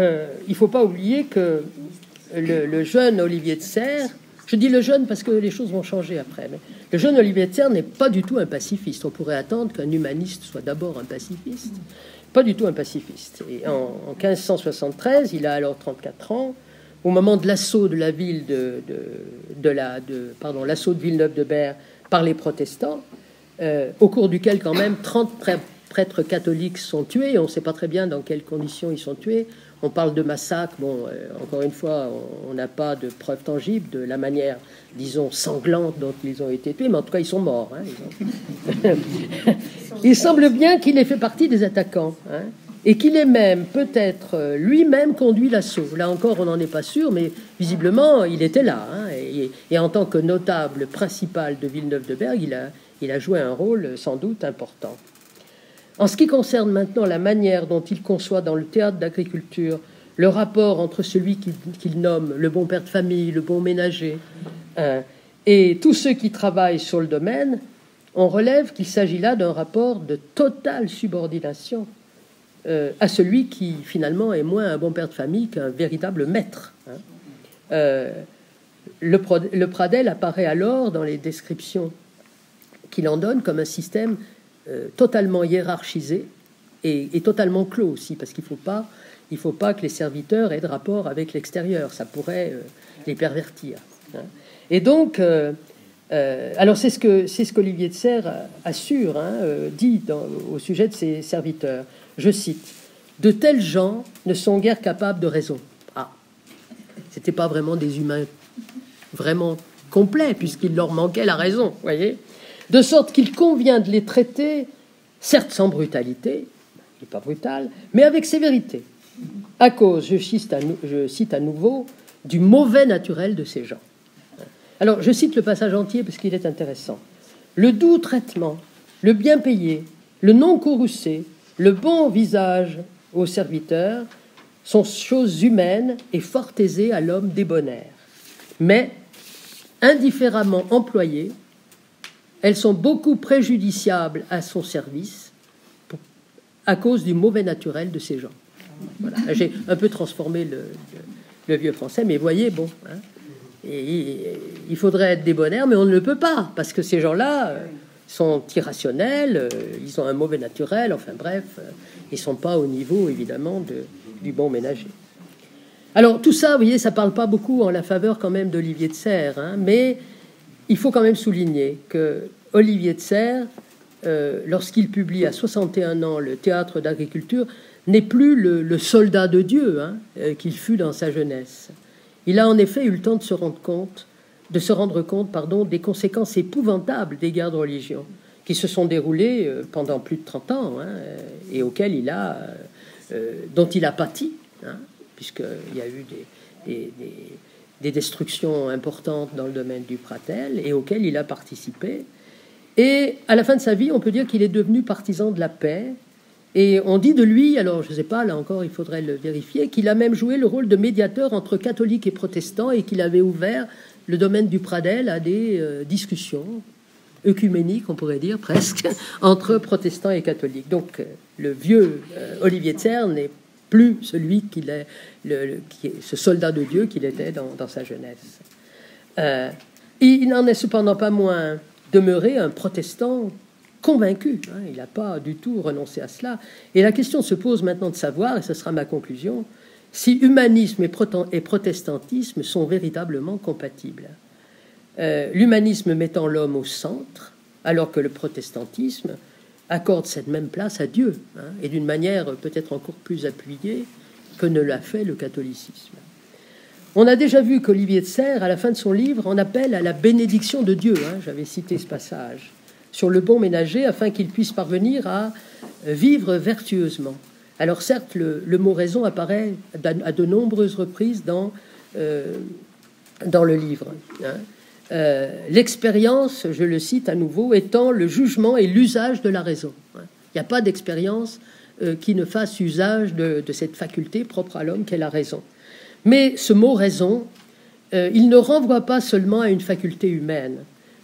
ne faut pas oublier que le jeune Olivier de Serres, je dis le jeune parce que les choses vont changer après, mais le jeune Olivier de Serres n'est pas du tout un pacifiste. On pourrait attendre qu'un humaniste soit d'abord un pacifiste. Pas du tout un pacifiste. Et en 1573, il a alors 34 ans, au moment de l'assaut de la ville l'assaut de Villeneuve-de-Berg par les protestants, au cours duquel quand même 30 prêtres catholiques sont tués, et on ne sait pas très bien dans quelles conditions ils sont tués. On parle de massacre, encore une fois, on n'a pas de preuves tangibles de la manière, disons, sanglante dont ils ont été tués, mais en tout cas, ils sont morts. Il semble bien qu'il ait fait partie des attaquants. et qu'il ait même peut-être lui-même conduit l'assaut. Là encore, on n'en est pas sûr, mais visiblement, il était là. Hein, et en tant que notable principal de Villeneuve-de-Berg, il a joué un rôle sans doute important. En ce qui concerne maintenant la manière dont il conçoit dans le théâtre d'agriculture le rapport entre celui qu'il nomme le bon père de famille, le bon ménager, et tous ceux qui travaillent sur le domaine, on relève qu'il s'agit là d'un rapport de totale subordination à celui qui, finalement, est moins un bon père de famille qu'un véritable maître. Le Pradel apparaît alors, dans les descriptions qu'il en donne, comme un système totalement hiérarchisé et totalement clos aussi, parce qu'il ne faut pas que les serviteurs aient de rapport avec l'extérieur. Ça pourrait les pervertir. Et donc... alors c'est ce qu'Olivier de Serres assure, dit au sujet de ses serviteurs. Je cite: de tels gens ne sont guère capables de raison. Ah, c'était pas vraiment des humains vraiment complets, puisqu'il leur manquait la raison, voyez. De sorte qu'il convient de les traiter, certes sans brutalité, il n'est pas brutal, mais avec sévérité, à cause, je cite à nouveau, du mauvais naturel de ces gens. Alors, je cite le passage entier parce qu'il est intéressant. Le doux traitement, le bien payé, le non courroucé, le bon visage aux serviteurs sont choses humaines et fort aisées à l'homme débonnaire. Mais, indifféremment employées, elles sont beaucoup préjudiciables à son service à cause du mauvais naturel de ces gens. Voilà. J'ai un peu transformé le vieux français, mais voyez, bon... Et il faudrait être débonnaire, mais on ne le peut pas, parce que ces gens-là sont irrationnels, ils ont un mauvais naturel, enfin bref, ils ne sont pas au niveau, évidemment, du bon ménager. Alors, tout ça, vous voyez, ça ne parle pas beaucoup en la faveur quand même d'Olivier de Serres, mais il faut quand même souligner que Olivier de Serres, lorsqu'il publie à 61 ans le théâtre d'agriculture, n'est plus le soldat de Dieu qu'il fut dans sa jeunesse. Il a en effet eu le temps de se rendre compte des conséquences épouvantables des guerres de religion qui se sont déroulées pendant plus de 30 ans et dont il a pâti, puisqu'il y a eu des destructions importantes dans le domaine du Pratel et auxquelles il a participé. Et à la fin de sa vie, on peut dire qu'il est devenu partisan de la paix. Et on dit de lui, alors je ne sais pas, là encore il faudrait le vérifier, qu'il a même joué le rôle de médiateur entre catholiques et protestants et qu'il avait ouvert le domaine du Pradel à des discussions œcuméniques, on pourrait dire presque, entre protestants et catholiques. Donc le vieux Olivier de Serres n'est plus celui qu'il est, ce soldat de Dieu qu'il était dans sa jeunesse. Il n'en est cependant pas moins demeuré un protestant convaincu, il n'a pas du tout renoncé à cela. Et la question se pose maintenant de savoir, et ce sera ma conclusion, si humanisme et protestantisme sont véritablement compatibles. L'humanisme mettant l'homme au centre, alors que le protestantisme accorde cette même place à Dieu, et d'une manière peut-être encore plus appuyée que ne l'a fait le catholicisme. On a déjà vu qu'Olivier de Serres, à la fin de son livre, en appelle à la bénédiction de Dieu. J'avais cité ce passage sur le bon ménager, afin qu'il puisse parvenir à vivre vertueusement. Alors certes, le mot raison apparaît à de nombreuses reprises dans le livre. L'expérience, je le cite à nouveau, étant le jugement et l'usage de la raison. Il n'y a pas d'expérience qui ne fasse usage de cette faculté propre à l'homme qu'est la raison. Mais ce mot raison, il ne renvoie pas seulement à une faculté humaine,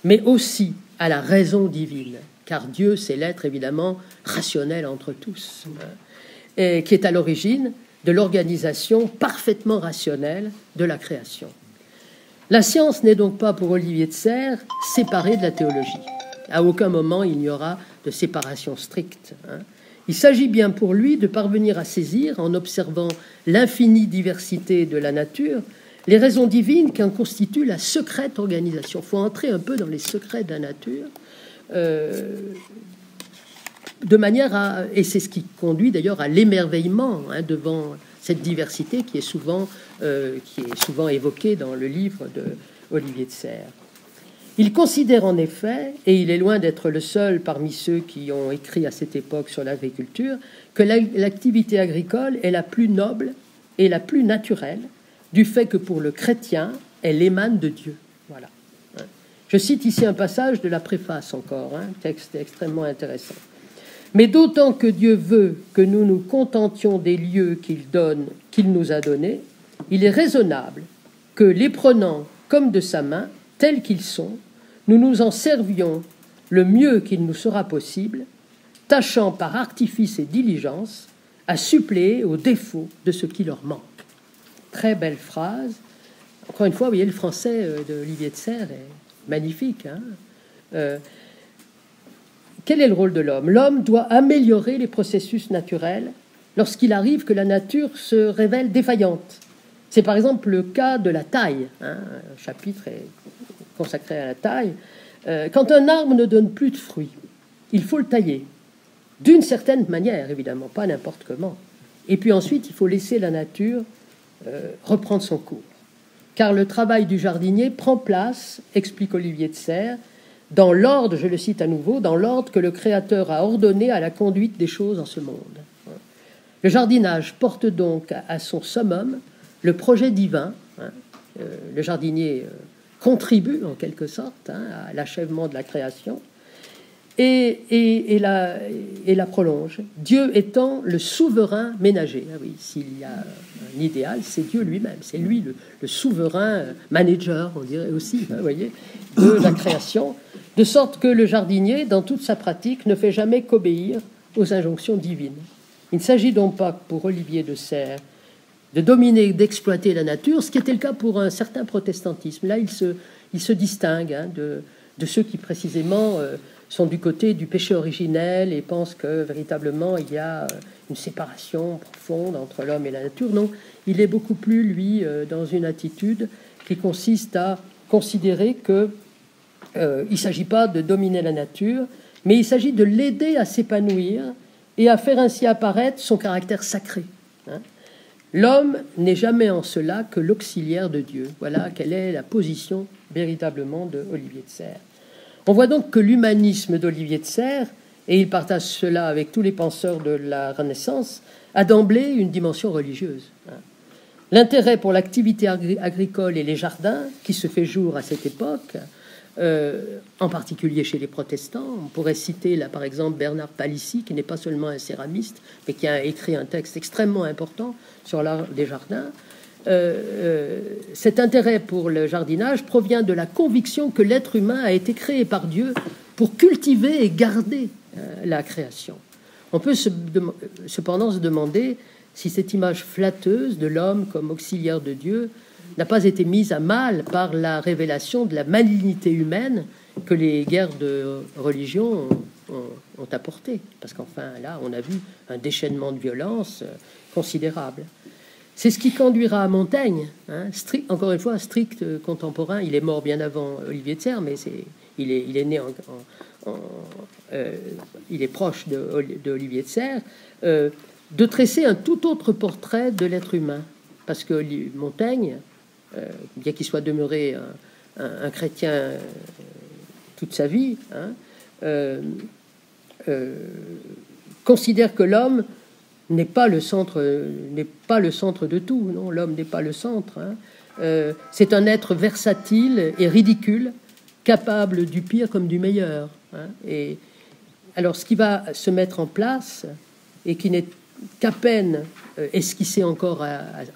mais aussi à la raison divine, car Dieu, c'est l'être évidemment rationnel entre tous, et qui est à l'origine de l'organisation parfaitement rationnelle de la création. La science n'est donc pas pour Olivier de Serres séparée de la théologie. À aucun moment il n'y aura de séparation stricte. Il s'agit bien pour lui de parvenir à saisir, en observant l'infinie diversité de la nature, les raisons divines qui en constituent la secrète organisation. Il faut entrer un peu dans les secrets de la nature, de manière à... Et c'est ce qui conduit d'ailleurs à l'émerveillement devant cette diversité qui est souvent évoquée dans le livre de Olivier de Serres. Il considère en effet, et il est loin d'être le seul parmi ceux qui ont écrit à cette époque sur l'agriculture, que l'activité agricole est la plus noble et la plus naturelle, du fait que pour le chrétien, elle émane de Dieu. Voilà. Je cite ici un passage de la préface encore, texte extrêmement intéressant. Mais d'autant que Dieu veut que nous nous contentions des lieux qu'il nous a donnés, il est raisonnable que, les prenant comme de sa main, tels qu'ils sont, nous nous en servions le mieux qu'il nous sera possible, tâchant par artifice et diligence à suppléer aux défauts de ce qui leur manque. Très belle phrase. Encore une fois, vous voyez, le français d'Olivier de Serres est magnifique. Quel est le rôle de l'homme? L'homme doit améliorer les processus naturels lorsqu'il arrive que la nature se révèle défaillante. C'est par exemple le cas de la taille. Un chapitre est consacré à la taille. Quand un arbre ne donne plus de fruits, il faut le tailler. D'une certaine manière, évidemment, pas n'importe comment. Et puis ensuite, il faut laisser la nature reprendre son cours. Car le travail du jardinier prend place, explique Olivier de Serres, dans l'ordre, je le cite à nouveau, dans l'ordre que le Créateur a ordonné à la conduite des choses en ce monde. Le jardinage porte donc à son summum le projet divin. Le jardinier contribue en quelque sorte à l'achèvement de la création et la prolonge. Dieu étant le souverain ménager. Ah oui, s'il y a un idéal, c'est Dieu lui-même. C'est lui le souverain manager, on dirait aussi, vous voyez, de la création. De sorte que le jardinier, dans toute sa pratique, ne fait jamais qu'obéir aux injonctions divines. Il ne s'agit donc pas, pour Olivier de Serres, de dominer, d'exploiter la nature, ce qui était le cas pour un certain protestantisme. Là, il se distingue de ceux qui, précisément, sont du côté du péché originel et pensent que, véritablement, il y a une séparation profonde entre l'homme et la nature. Non, il est beaucoup plus, lui, dans une attitude qui consiste à considérer que il ne s'agit pas de dominer la nature, mais il s'agit de l'aider à s'épanouir et à faire ainsi apparaître son caractère sacré. L'homme n'est jamais en cela que l'auxiliaire de Dieu. Voilà quelle est la position véritablement de Olivier de Serres. On voit donc que l'humanisme d'Olivier de Serres, et il partage cela avec tous les penseurs de la Renaissance, a d'emblée une dimension religieuse. L'intérêt pour l'activité agricole et les jardins, qui se fait jour à cette époque, en particulier chez les protestants. On pourrait citer là par exemple Bernard Palissy, qui n'est pas seulement un céramiste, mais qui a écrit un texte extrêmement important sur l'art des jardins. Cet intérêt pour le jardinage provient de la conviction que l'être humain a été créé par Dieu pour cultiver et garder la création. On peut cependant se demander si cette image flatteuse de l'homme comme auxiliaire de Dieu n'a pas été mise à mal par la révélation de la malignité humaine que les guerres de religion ont apporté. Parce qu'enfin, là, on a vu un déchaînement de violence considérable. C'est ce qui conduira à Montaigne, encore une fois, strict contemporain. Il est mort bien avant Olivier de Serres, mais il est né il est proche de Olivier de Serres, de tresser un tout autre portrait de l'être humain. Parce que Montaigne, bien qu'il soit demeuré un chrétien toute sa vie, considère que l'homme n'est pas le centre de tout. Non, l'homme n'est pas le centre. C'est un être versatile et ridicule, capable du pire comme du meilleur. Et alors, ce qui va se mettre en place et qui n'est qu'à peine esquissé encore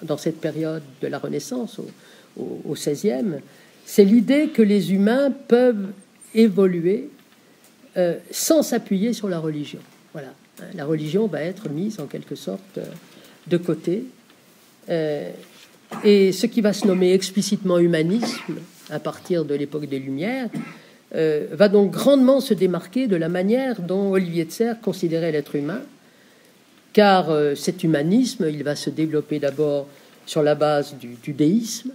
dans cette période de la Renaissance, au XVIe, c'est l'idée que les humains peuvent évoluer sans s'appuyer sur la religion. Voilà. La religion va être mise en quelque sorte de côté. Et ce qui va se nommer explicitement humanisme à partir de l'époque des Lumières va donc grandement se démarquer de la manière dont Olivier de Serres considérait l'être humain, car cet humanisme, il va se développer d'abord sur la base du déisme,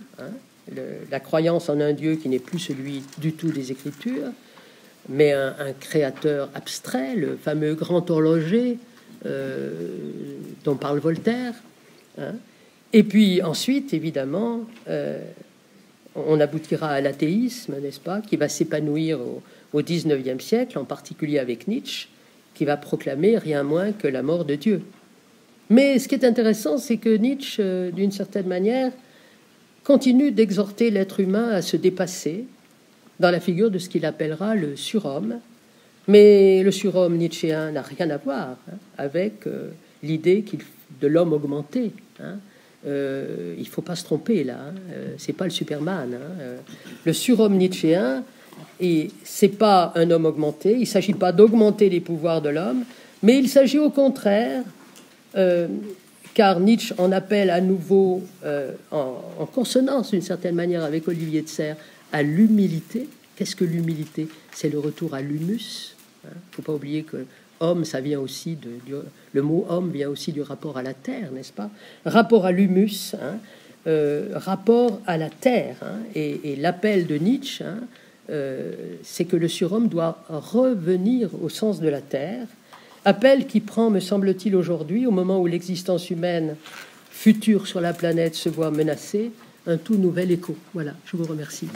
la croyance en un Dieu qui n'est plus celui du tout des Écritures, mais un créateur abstrait, le fameux grand horloger dont parle Voltaire. Et puis ensuite, évidemment, on aboutira à l'athéisme, n'est-ce pas, qui va s'épanouir au XIXe siècle, en particulier avec Nietzsche, qui va proclamer rien moins que la mort de Dieu. Mais ce qui est intéressant, c'est que Nietzsche, d'une certaine manière, continue d'exhorter l'être humain à se dépasser dans la figure de ce qu'il appellera le surhomme. Mais le surhomme nietzschéen n'a rien à voir avec l'idée de l'homme augmenté. Il ne faut pas se tromper là. C'est pas le Superman. Le surhomme nietzschéen, c'est pas un homme augmenté. Il ne s'agit pas d'augmenter les pouvoirs de l'homme, mais il s'agit au contraire, car Nietzsche en appelle à nouveau, en consonance d'une certaine manière avec Olivier de Serres, à l'humilité. Qu'est-ce que l'humilité? C'est le retour à l'humus. Il ne faut pas oublier que homme, ça vient aussi le mot homme vient aussi du rapport à la terre, n'est-ce pas? Rapport à l'humus, rapport à la terre. Et l'appel de Nietzsche, c'est que le surhomme doit revenir au sens de la terre. Appel qui prend, me semble-t-il, aujourd'hui, au moment où l'existence humaine future sur la planète se voit menacée, un tout nouvel écho. Voilà, je vous remercie.